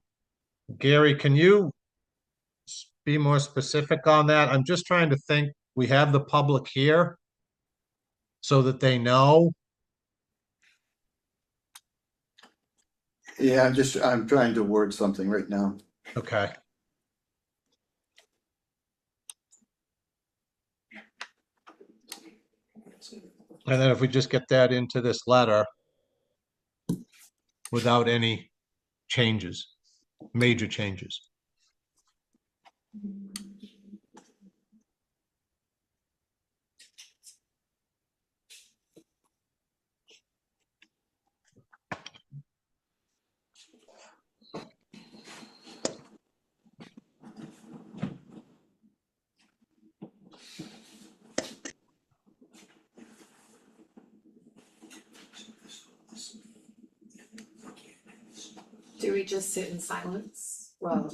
Gary, can you be more specific on that? I'm just trying to think, we have the public here so that they know. Yeah, I'm trying to word something right now. Okay. And then if we just get that into this letter without any changes, major changes. Do we just sit in silence while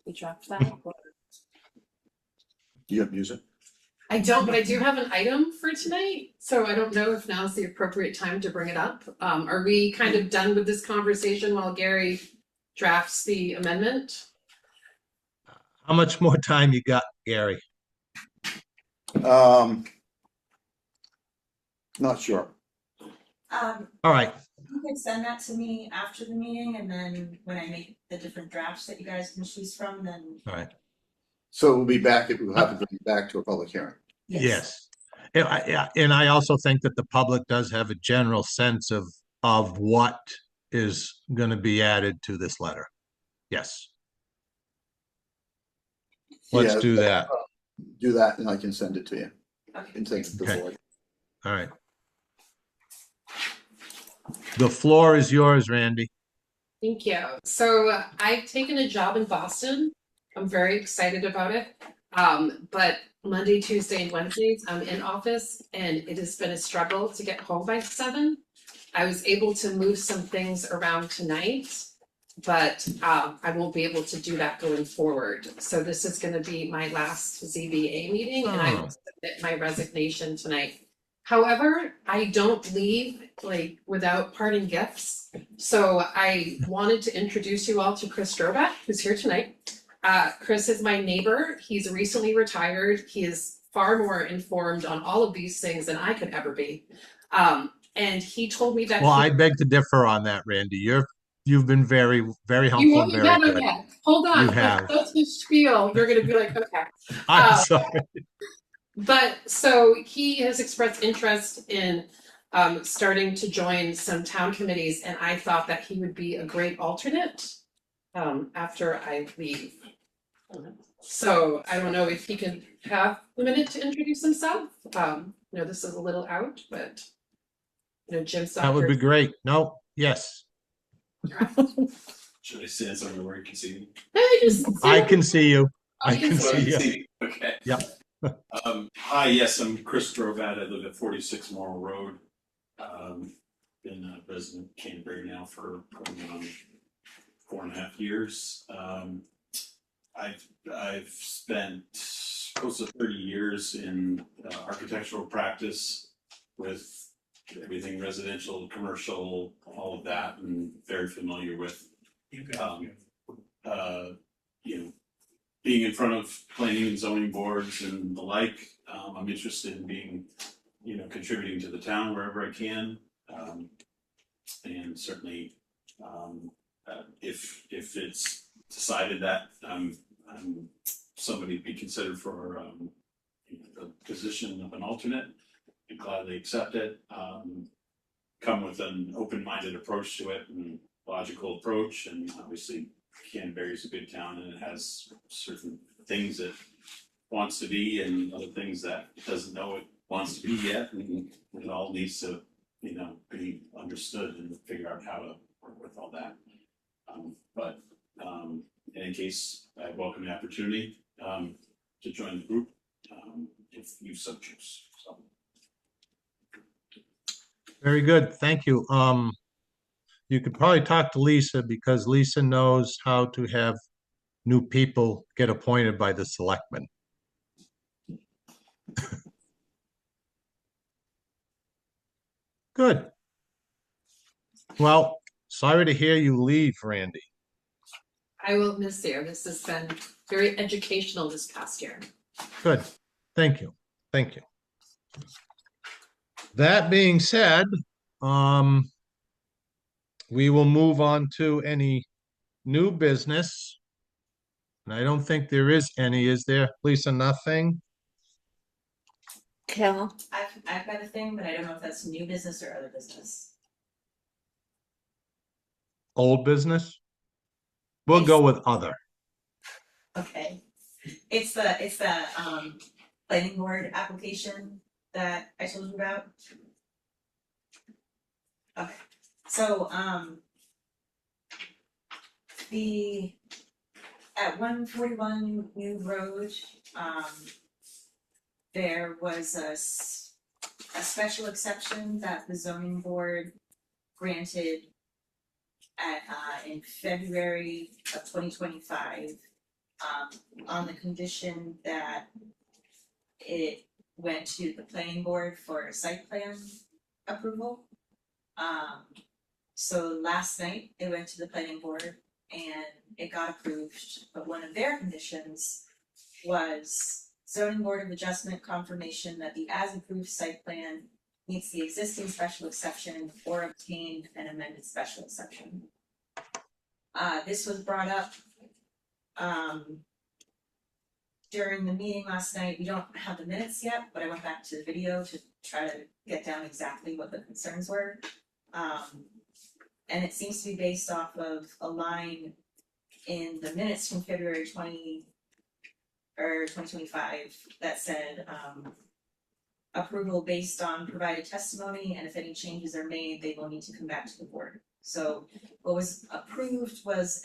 we draft that? Or- You have music? I don't, but I do have an item for tonight, so I don't know if now's the appropriate time to bring it up. Are we kind of done with this conversation while Gary drafts the amendment? How much more time you got, Gary? Not sure. All right. You could send that to me after the meeting, and then when I make the different drafts that you guys can choose from, then. All right. So we'll be back, we'll have to bring it back to a public hearing. Yes. And I also think that the public does have a general sense of what is going to be added to this letter. Yes. Let's Yeah, do that. Do that and I can send it to you. Okay. And send it to the Okay. board. All right. The floor is yours, Randy. Thank you. So I've taken a job in Boston. I'm very excited about it. But Monday, Tuesday, and Wednesdays, I'm in office, and it has been a struggle to get home by 7. I was able to move some things around tonight, but I won't be able to do that going forward. So this is going to be my last ZBA meeting, and I will submit my resignation tonight. However, I don't leave like without parting gifts. So I wanted to introduce you all to Chris Strobat, who's here tonight. Chris is my neighbor. He's recently retired. He is far more informed on all of these things than I could ever be. And he told me that. Well, I beg to differ on that, Randy. You've been very, very helpful. You And haven't very got him good. yet. Hold on. You have. That's his spiel. You're going to be like, okay. I'm sorry. But so he has expressed interest in starting to join some town committees, and I thought that he would be a great alternate after I leave. So I don't know if he can have a minute to introduce himself. This is a little out, but Jim's not That would here. be great. No, yes. Should I stand somewhere where you can see me? I can see you. I You can can see see you. Okay. Yep. Hi, yes, I'm Chris Drovat. I live at 46 Morrill Road. Been a resident of Canterbury now for going on 4.5 years. I've spent close to 30 years in architectural practice with everything residential, commercial, all of that, and very familiar with being in front of planning and zoning boards and the like. I'm interested in being, contributing to the town wherever I can. And certainly, if it's decided that I'm somebody to be considered for the position of an alternate, I'd gladly accept it. Come with an open-minded approach to it and logical approach, and obviously Canterbury is a big town and it has certain things it wants to be and other things that it doesn't know it wants to be yet, and it all needs to be understood and figure out how to work with all that. But in any case, I welcome the opportunity to join the group if you so choose. So. Very good. Thank you. You could probably talk to Lisa because Lisa knows how to have new people get appointed by the selectmen. Good. Well, sorry to hear you leave, Randy. I will miss you. This has been very educational this past year. Good. Thank you. Thank you. That being said, we will move on to any new business. And I don't think there is any, is there, Lisa? Nothing? Cal? I've got a thing, but I don't know if that's new business or other business. Old business? We'll go with other. Okay, it's the planning board application that I told you about. Okay, so the at 141 New Road, there was a special exception that the zoning board granted at in February of 2025, on the condition that it went to the planning board for site plan approval. So last night it went to the planning board and it got approved, but one of their conditions was zoning board of adjustment confirmation that the as approved site plan meets the existing special exception or obtained an amended special exception. This was brought up during the meeting last night. We don't have the minutes yet, but I went back to the video to try to get down exactly what the concerns were. And it seems to be based off of a line in the minutes from February 2025 that said, approval based on provided testimony, and if any changes are made, they will need to come back to the board. So what was approved was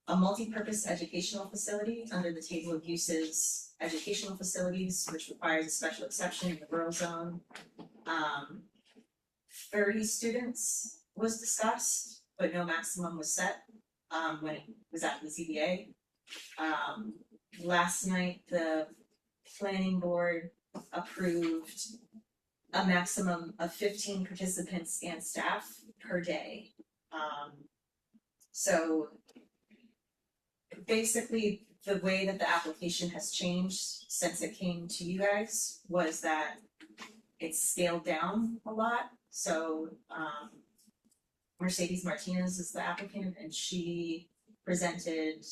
a multi-purpose educational facility under the table of uses, educational facilities, which requires a special exception in the borough zone. 30 students was discussed, but no maximum was set when it was at the ZBA. Last night, the planning board approved a maximum of 15 participants and staff per day. So basically, the way that the application has changed since it came to you guys was that it's scaled down a lot. So Mercedes Martinez is the applicant, and she presented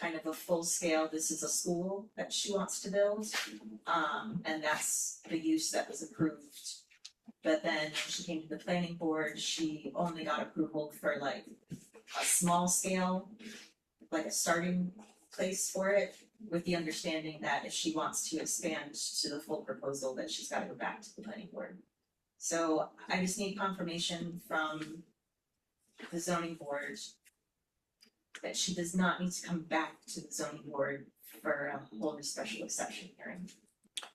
kind of a full scale, this is a school that she wants to build, and that's the use that was approved. But then when she came to the planning board, she only got approval for like a small scale, like a starting place for it, with the understanding that if she wants to expand to the full proposal, that she's gotta go back to the planning board. So I just need confirmation from the zoning board that she does not need to come back to the zoning board for a whole new special exception hearing.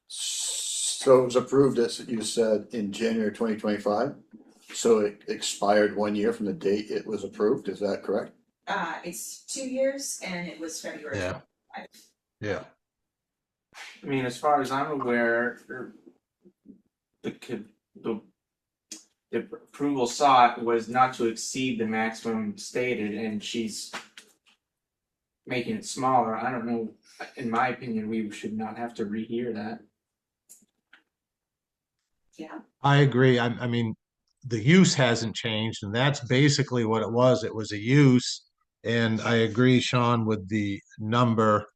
So it was approved, as you said, in January 2025. So it expired 1 year from the date it was approved, is that correct? It's 2 years and it was February. Yeah. Yeah. I mean, as far as I'm aware, the approval sought was not to exceed the maximum stated, and she's making it smaller. I don't know, in my opinion, we should not have to rehear that. Yeah. I agree. I mean, the use hasn't changed, and that's basically what it was. It was a use. And I agree, Sean, with the number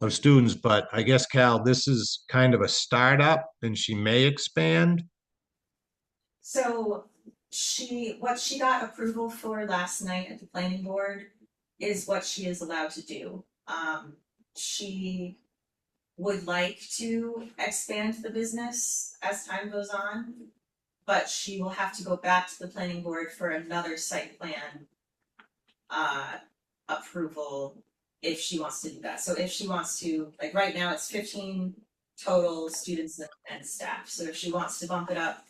of students, but I guess, Cal, this is kind of a startup and she may expand. So what she got approval for last night at the planning board is what she is allowed to do. She would like to expand the business as time goes on, but she will have to go back to the planning board for another site plan approval if she wants to do that. So if she wants to, like right now it's 15 total students and staff. So if she wants to bump it up,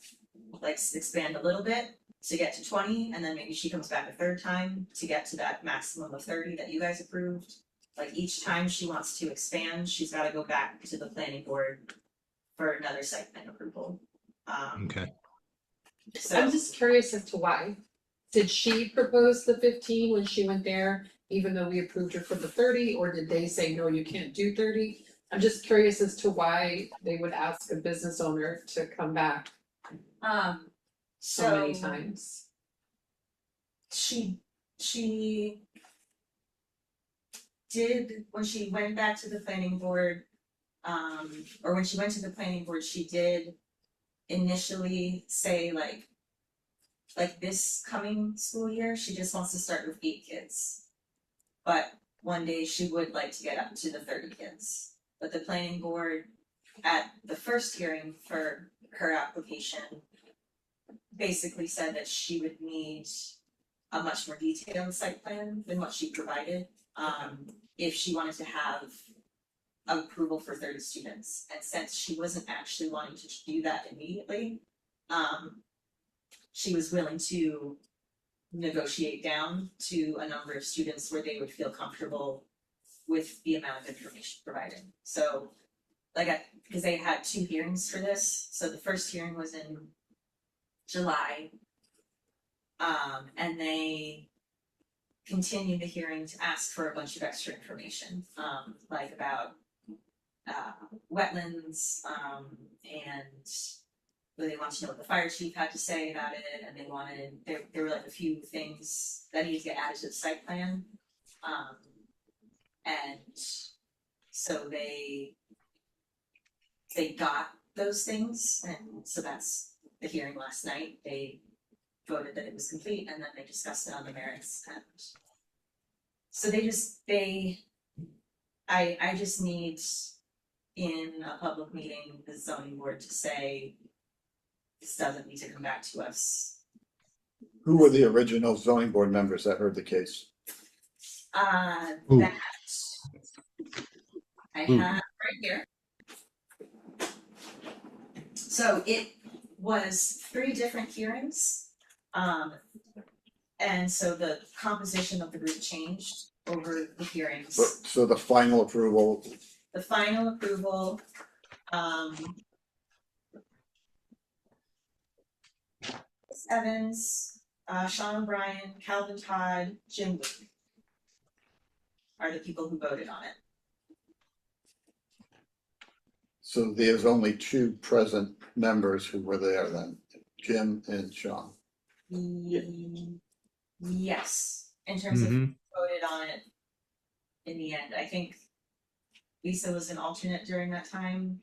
like expand a little bit to get to 20, and then maybe she comes back a third time to get to that maximum of 30 that you guys approved. Like each time she wants to expand, she's gotta go back to the planning board for another site plan approval. Okay. So I'm just curious as to why. Did she propose the 15 when she went there, even though we approved her for the 30, or did they say, no, you can't do 30? I'm just curious as to why they would ask a business owner to come back. so many times. She did, when she went back to the planning board, or when she went to the planning board, she did initially say like this coming school year, she just wants to start with 8 kids. But one day she would like to get up to the 30 kids. But the planning board at the first hearing for her application basically said that she would need a much more detailed site plan than what she provided, if she wanted to have approval for 30 students. And since she wasn't actually wanting to do that immediately, she was willing to negotiate down to a number of students where they would feel comfortable with the amount of information provided. So because they had 2 hearings for this, so the first hearing was in July. And they continued the hearing to ask for a bunch of extra information, like about wetlands, and they wanted to know what the fire chief had to say about it, and they wanted, there were like a few things that needed to get added to the site plan. And so they got those things, and so that's the hearing last night. They voted that it was complete, and then they discussed it on the merits, and so I just need in a public meeting, the zoning board to say this doesn't need to come back to us. Who were the original zoning board members that heard the case? Ooh. That I have right here. So it was 3 different hearings. And so the composition of the group changed over the hearings. So the final approval, The final approval, Evans, Sean O'Brien, Calvin Todd, Jim Luke are the people who voted on it. so there's only 2 present members who were there then, Jim and Sean. Yes, in terms of who Mhm. voted on it in the end. I think Lisa was an alternate during that time.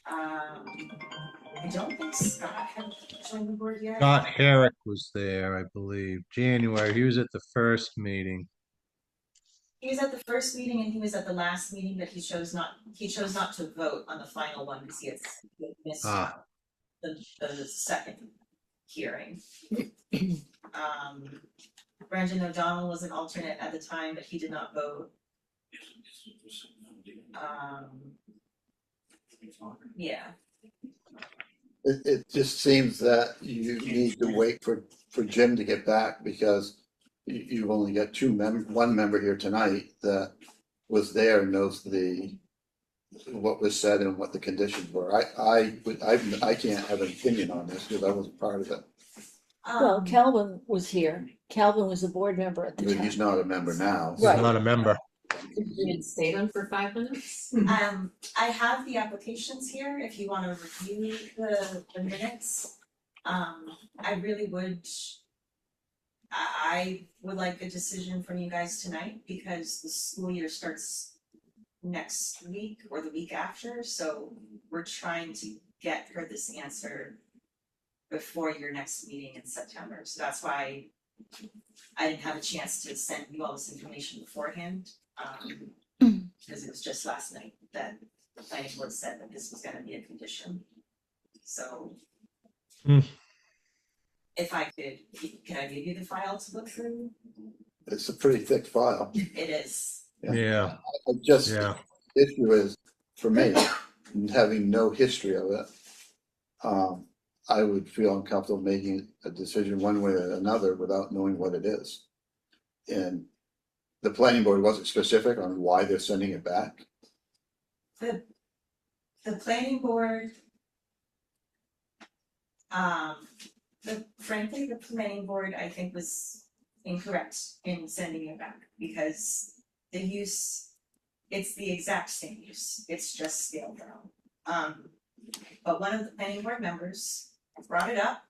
I don't think Scott had joined the board yet. Scott Herrick was there, I believe, January. He was at the first meeting. He was at the first meeting and he was at the last meeting, but he chose not to vote on the final one because he had missed Ah, the second hearing. Brandon O'Donnell was an alternate at the time, but he did not vote. Yeah. It just seems that you need to wait for Jim to get back because you've only got 1 member here tonight that was there and knows what was said and what the conditions were. I can't have an opinion on this because I wasn't part of it. Well, Calvin was here. Calvin was a board member at the But time. he's not a member now. he's not a member. You can stay on for 5 minutes. I have the applications here if you wanna review the minutes. I really would. I would like a decision from you guys tonight because the school year starts next week or the week after, so we're trying to get her this answer before your next meeting in September. So that's why I didn't have a chance to send you all this information beforehand. Because it was just last night that the planning board said that this was gonna be a condition. So. If I can I give you the file to look through? It's a pretty thick file. It is. Yeah, The issue is, for me, having no history of it, I would feel uncomfortable making a decision one way or another without knowing what it is. And the planning board wasn't specific on why they're sending it back. The planning board. Frankly, the planning board, I think, was incorrect in sending it back because the use, it's the exact same use, it's just scaled down. But one of the planning board members brought it up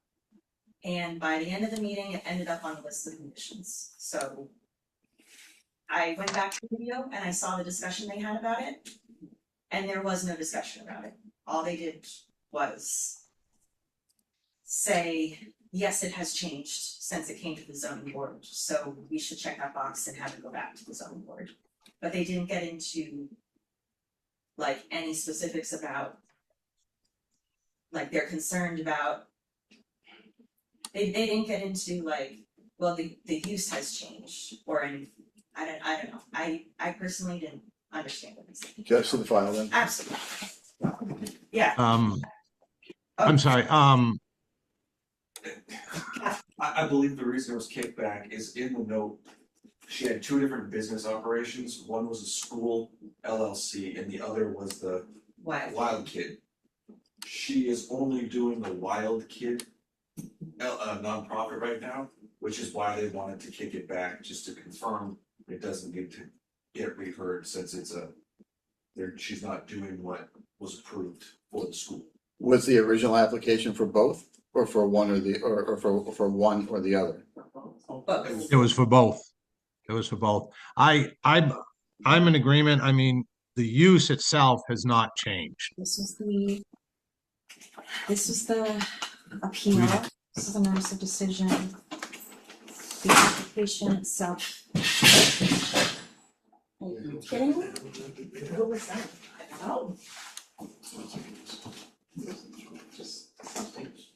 And by the end of the meeting, it ended up on the list of conditions, so. I went back to the video and I saw the discussion they had about it. And there was no discussion about it. All they did was say, yes, it has changed since it came to the zoning board, so we should check that box and have it go back to the zoning board. But they didn't get into like any specifics about like they're concerned about. They didn't get into like, well, the use has changed or any, I don't know. I personally didn't understand what he's saying. Just to the file then. Absolutely. Yeah. I'm sorry, I believe the reason it was kicked back is in the note. She had two different business operations. One was a school LLC and the other was the Wild Kid. She is only doing the Wild Kid nonprofit right now, which is why they wanted to kick it back, just to confirm it doesn't need to get reheard since it's she's not doing what was approved for the school. Was the original application for both or for one or the, or for one or the other? it was for both. It was for both. I'm in agreement. I mean, the use itself has not changed. This was the appeal, this is the notice of decision. The application itself. Are you kidding me? What was that? Oh.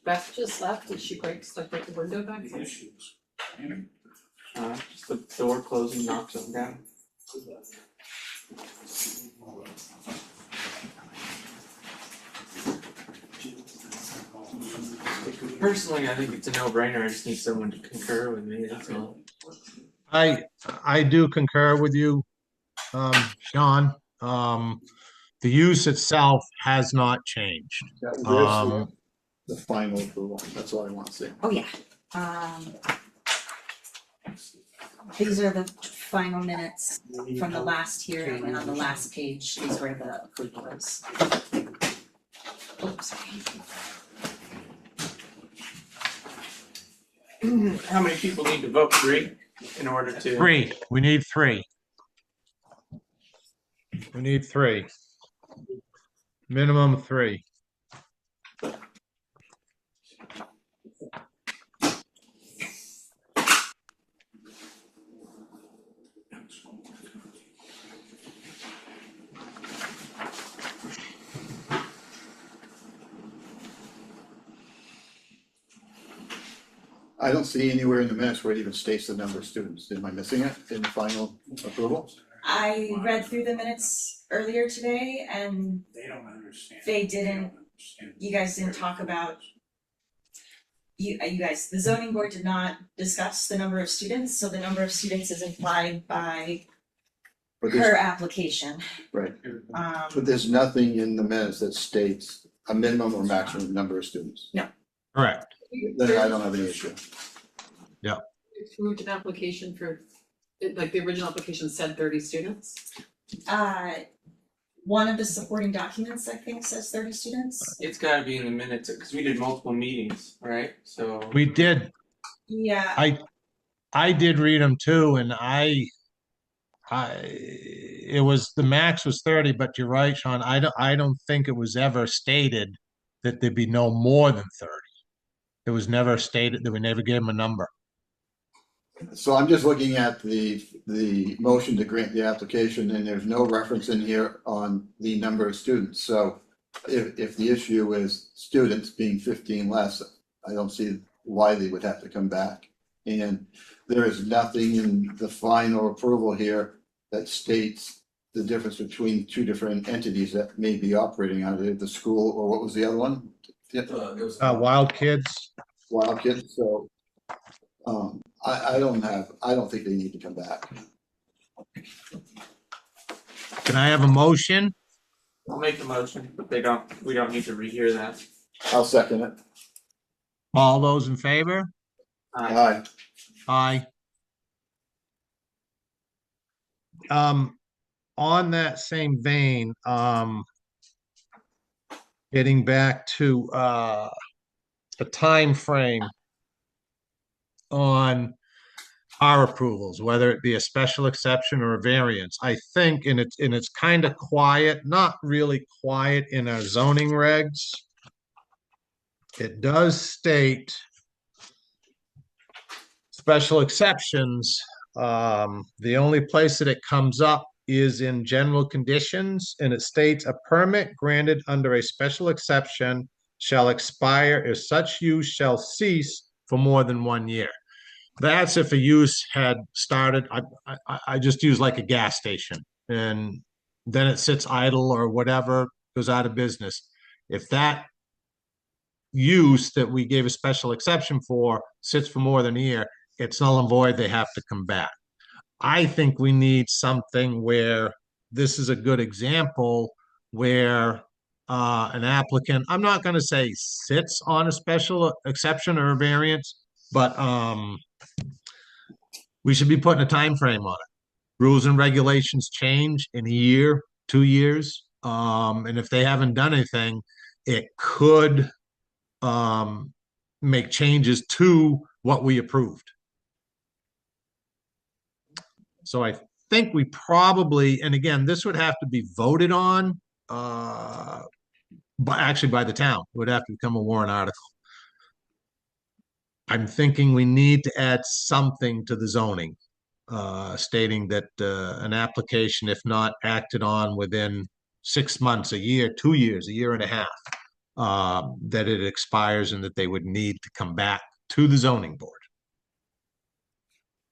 Beth just left, did she break the window back there? Just the door closing knocks them down. Personally, I think it's a no-brainer. I just need someone to concur with me, that's all. I do concur with you, Sean. The use itself has not changed. Where's the final approval? That's all I want to see. Oh, yeah. These are the final minutes from the last hearing, and on the last page is where the approval is. Oops, sorry. How many people need to vote? 3 in order to? 3, we need 3. We need 3. Minimum 3. I don't see anywhere in the minutes where it even states the number of students. Am I missing it in the final approval? I read through the minutes earlier today and They don't understand. they didn't, you guys didn't talk about. You guys, the zoning board did not discuss the number of students, so the number of students is implied by But her there's, application. right, but there's nothing in the minutes that states a minimum or maximum number of students. Correct. Then I don't have any issue. Approved an application for, like the original application said 30 students? One of the supporting documents, I think, says 30 students. It's gotta be in the minutes, cause we did multiple meetings, right? So. We did, Yeah, I did read them too, and it was, the max was 30, but you're right, Sean, I don't think it was ever stated that there'd be no more than 30. It was never stated, that we never gave them a number. So I'm just looking at the motion to grant the application, and there's no reference in here on the number of students. So if the issue is students being 15 less, I don't see why they would have to come back. And there is nothing in the final approval here that states the difference between 2 different entities that may be operating out of the school, or what was the other one? It was Wild Kids, Wild Kids, so I don't think they need to come back. can I have a motion? I'll make the motion, but we don't need to rehear that. I'll second it. All those in favor? Aye. Aye. On that same vein, getting back to the time frame on our approvals, whether it be a special exception or a variance. I think, and it's kind of quiet, not really quiet in our zoning regs. It does state special exceptions. The only place that it comes up is in general conditions, and it states a permit granted under a special exception shall expire if such use shall cease for more than 1 year. That's if a use had started, I just use like a gas station, and then it sits idle or whatever, goes out of business. If that use that we gave a special exception for sits for more than a year, it's null and void, they have to come back. I think we need something where this is a good example where an applicant, I'm not going to say sits on a special exception or a variance, but we should be putting a time frame on it. Rules and regulations change in a year, 2 years. And if they haven't done anything, it could make changes to what we approved. So I think we probably, and again, this would have to be voted on, but actually by the town. It would have to become a warrant article. I'm thinking we need to add something to the zoning, stating that an application, if not acted on within 6 months, a year, 2 years, a year and a half, that it expires and that they would need to come back to the zoning board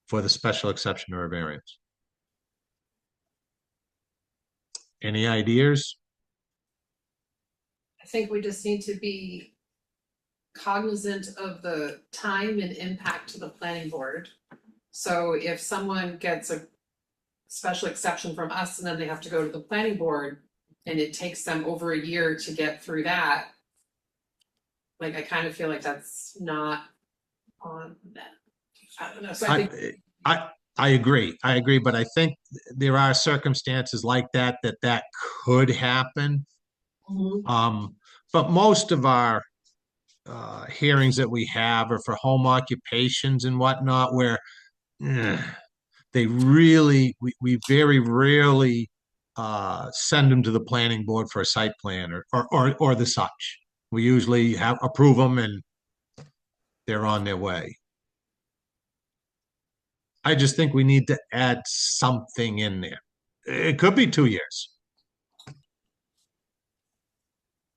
for the special exception or a variance. Any ideas? I think we just need to be cognizant of the time and impact to the planning board. So if someone gets a special exception from us and then they have to go to the planning board and it takes them over a year to get through that, like, I kind of feel like that's not on them. I don't know, so I think. I agree, but I think there are circumstances like that could happen. But most of our hearings that we have are for home occupations and whatnot, where they really, we very rarely send them to the planning board for a site plan or the such. We usually approve them and they're on their way. I just think we need to add something in there. It could be 2 years.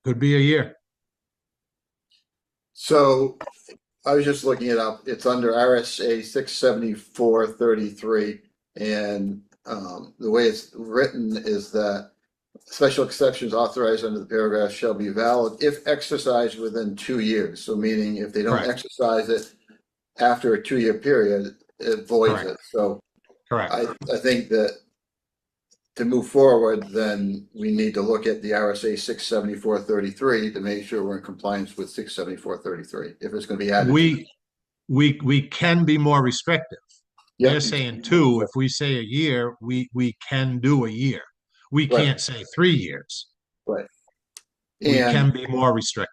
Could be a year. So I was just looking it up. It's under RSA 674-33, and the way it's written is that special exceptions authorized under the paragraph shall be valid if exercised within 2 years. So meaning if they don't Correct. exercise it after a 2-year period, it voids Correct. it. So Correct. I think that to move forward, then we need to look at the RSA 674-33 to make sure we're in compliance with 674-33, if it's gonna be added. We can be more restrictive. Yep. They're saying 2. If we say a year, we can do a year. We Right. can't say 3 years. Right. We And can be more restrictive.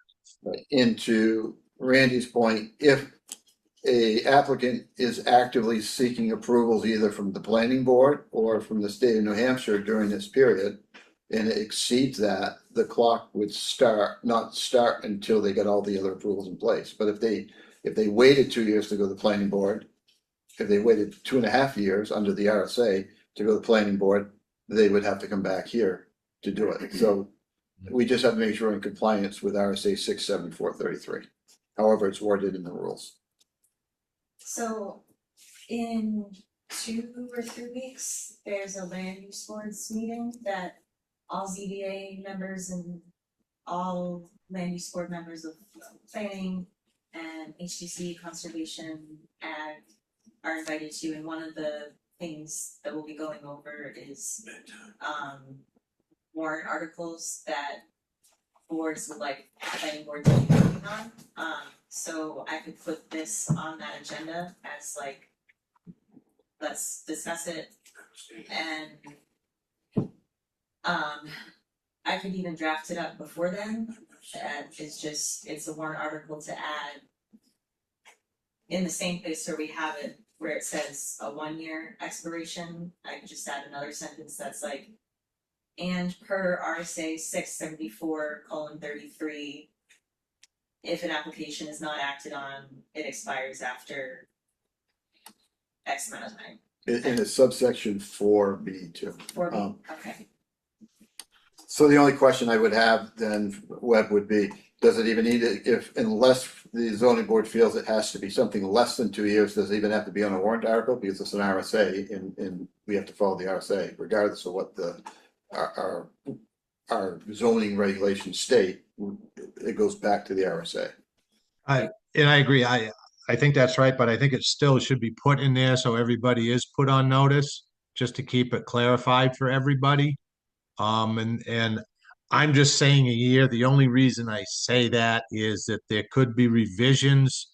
into Randy's point, if a applicant is actively seeking approvals either from the planning board or from the state of New Hampshire during this period, and it exceeds that, the clock would not start until they get all the other approvals in place. But if they waited 2 years to go to the planning board, if they waited 2.5 years under the RSA to go to the planning board, they would have to come back here to do it. So we just have to make sure we're in compliance with RSA 674-33, however it's worded in the rules. So in 2 or 3 weeks, there's a land use boards meeting that all ZBA members and all land use board members of planning and HDC, conservation, ag are invited to, and one of the things that we'll be going over is warrant articles that boards would like planning board to be working on. So I could put this on that agenda as like, let's discuss it. And I could even draft it up before then. And it's a warrant article to add in the same place where we have it, where it says a 1-year expiration, I could just add another sentence that's like, and per RSA 674:33, if an application is not acted on, it expires after X amount of time. In a subsection 4B2. Or, okay, So the only question I would have then, Webb, would be, does it even need it, unless the zoning board feels it has to be something less than 2 years, does it even have to be on a warrant article? Because it's an RSA and we have to follow the RSA regardless of what our zoning regulations state, it goes back to the RSA. And I agree. I think that's right, but I think it still should be put in there so everybody is put on notice, just to keep it clarified for everybody. And I'm just saying a year. The only reason I say that is that there could be revisions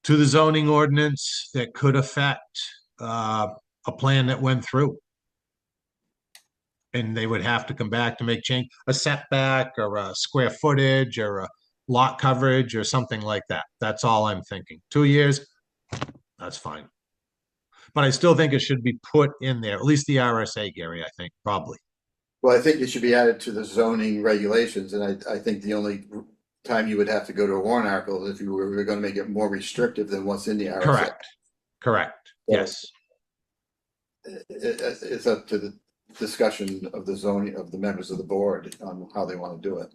to the zoning ordinance that could affect a plan that went through. And they would have to come back to make change, a setback or a square footage or a lot coverage or something like that. That's all I'm thinking. 2 years, that's fine. But I still think it should be put in there, at least the RSA, Gary, I think, probably. Well, I think it should be added to the zoning regulations, and I think the only time you would have to go to a warrant article is if you were gonna make it more restrictive than what's in the RSA. Correct. Yes. It's up to the discussion of the zoning, of the members of the board on how they wanna do it.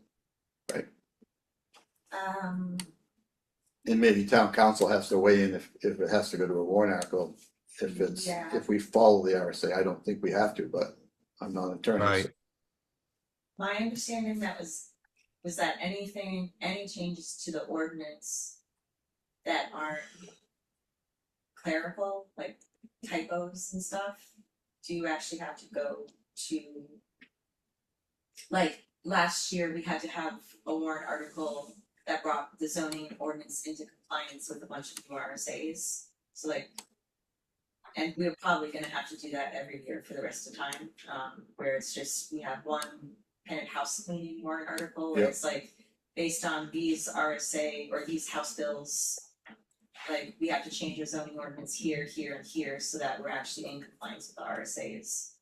And maybe town council has to weigh in if it has to go to a warrant article. Yeah. If we follow the RSA, I don't think we have to, but I'm not an attorney. Right. my understanding was that any changes to the ordinance that aren't clerical, like typos and stuff, do you actually have to go to, like, last year we had to have a warrant article that brought the zoning ordinance into compliance with a bunch of new RSAs, so like, and we're probably gonna have to do that every year for the rest of the time, where it's just, we have one kind of house cleaning warrant article, where Yep. it's like, based on these RSA or these house bills, like, we have to change our zoning ordinance here, here, and here, so that we're actually in compliance with the RSAs.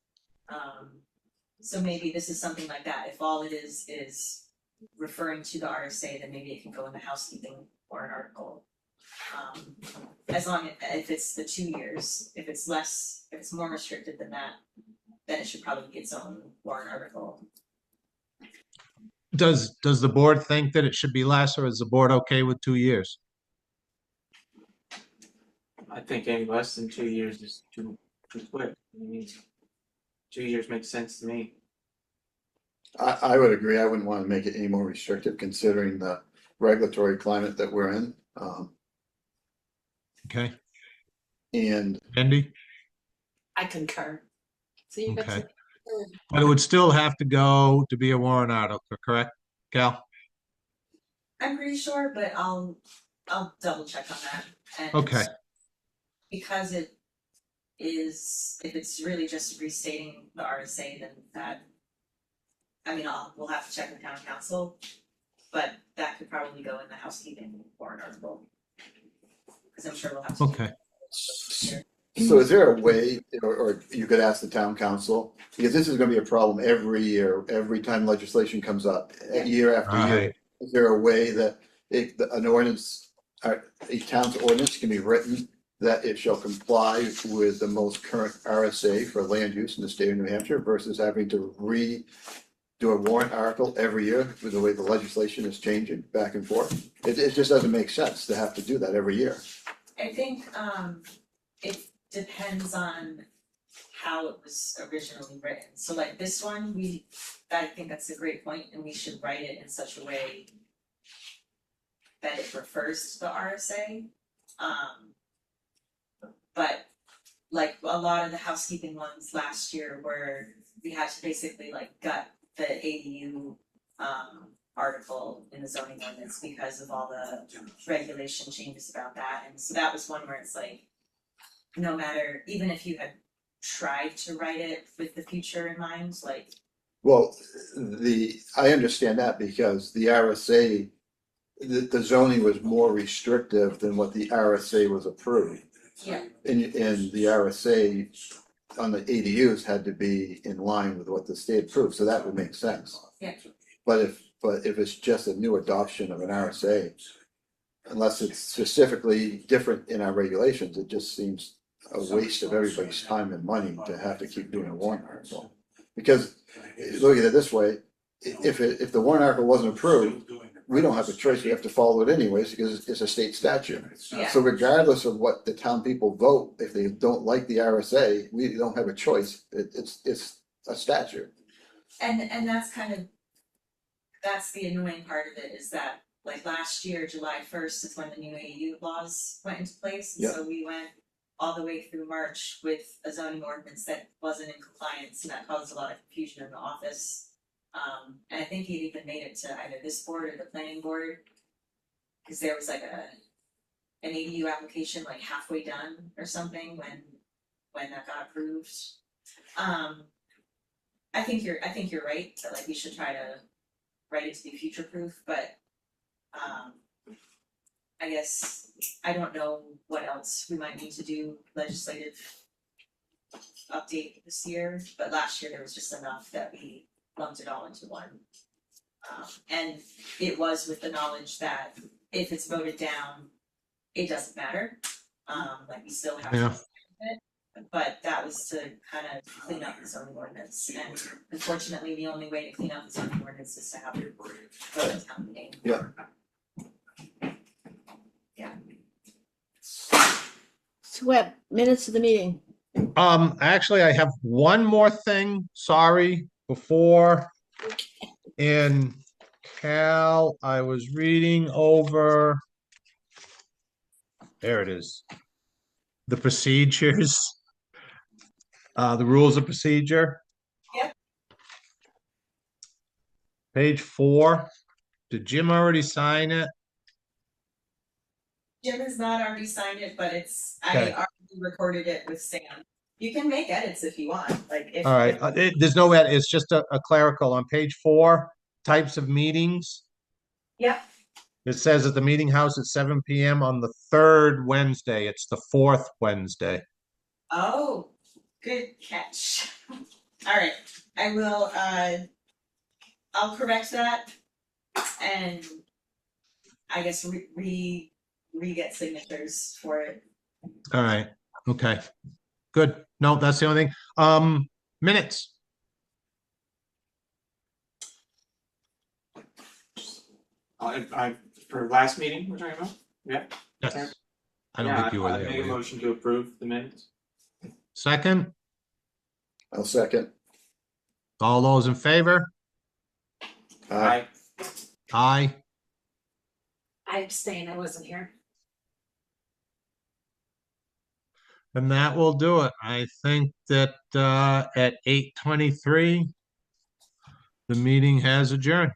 So maybe this is something like that, if all it is referring to the RSA, then maybe it can go in the housekeeping warrant article. As long if it's the 2 years, if it's less, if it's more restricted than that, then it should probably be its own warrant article. Does the board think that it should be less, or is the board okay with 2 years? I think any less than 2 years is too quick. I mean, 2 years makes sense to me. I would agree. I wouldn't wanna make it any more restrictive considering the regulatory climate that we're in. Okay, And Andy? I concur. So you got Okay. to. But it would still have to go to be a warrant article, correct, Cal? I'm pretty sure, but I'll double check on that, and Okay. because it is, if it's really just restating the RSA, then that, I mean, we'll have to check with town council, but that could probably go in the housekeeping warrant article. Cause I'm sure we'll have to. Okay. so is there a way, or you could ask the town council, because this is gonna be a problem every year, every time legislation comes up, year after year. Right. Is there a way that an ordinance, a town's ordinance can be written that it shall comply with the most current RSA for land use in the state of New Hampshire versus having to do a warrant article every year with the way the legislation is changing back and forth? It just doesn't make sense to have to do that every year. I think it depends on how it was originally written, so like this one, I think that's a great point, and we should write it in such a way that it refers to the RSA. But like a lot of the housekeeping ones last year where we had to basically like gut the ADU article in the zoning ordinance because of all the regulation changes about that, and so that was one where it's like, no matter, even if you had tried to write it with the future in mind, like, Well, I understand that because the RSA the zoning was more restrictive than what the RSA was approved. Yeah. And the RSA on the ADUs had to be in line with what the state approved, so that would make sense. Yeah. But if it's just a new adoption of an RSA, unless it's specifically different in our regulations, it just seems a waste of everybody's time and money to have to keep doing a warrant article. Because, look at it this way, if the warrant article wasn't approved, we don't have a choice, we have to follow it anyways, because it's a state statute. Yeah. So regardless of what the town people vote, if they don't like the RSA, we don't have a choice, it's a statute. And that's kind of, that's the annoying part of it, is that, like, last year, July 1st is when the new AU laws went into place, and so we went all the way through March with a zoning ordinance that wasn't in compliance, and that caused a lot of confusion in the office. And I think it even made it to either this board or the planning board, cause there was like an ADU application like halfway done or something when that got approved. I think you're right, that like we should try to write it to be future proof, but I guess I don't know what else we might need to do legislative update this year, but last year there was just enough that we lumped it all into one. And it was with the knowledge that if it's voted down, it doesn't matter, like we still have to Yeah. it. But that was to kind of clean up the zoning ordinance, and unfortunately, the only way to clean up the zoning ordinance is to have it go to town meeting. Yeah. Webb, minutes of the meeting. Actually, I have one more thing, sorry, before. In Cal, I was reading over. There it is. The procedures. The rules of procedure. Yep. Page 4. Did Jim already sign it? Jim has not already signed it, but it's, Okay. I already recorded it with Sam. You can make edits if you want, like if. All right, there's no edit, it's just a clerical on page 4, types of meetings. Yep. It says at the meeting house at 7 PM on the 3rd Wednesday. It's the 4th Wednesday. Oh, good catch. Alright, I will, I'll correct that. And I guess re-get signatures for it. All right, okay, good. No, that's the only thing. Minutes. For last meeting, we're talking about? Yeah. Yes. I don't think you were I there. make a were you? motion to approve the minutes. Second, I'll second. all those in favor? Aye. Aye. I abstain, I wasn't here. And that will do it. I think that at 8:23, the meeting has adjourned.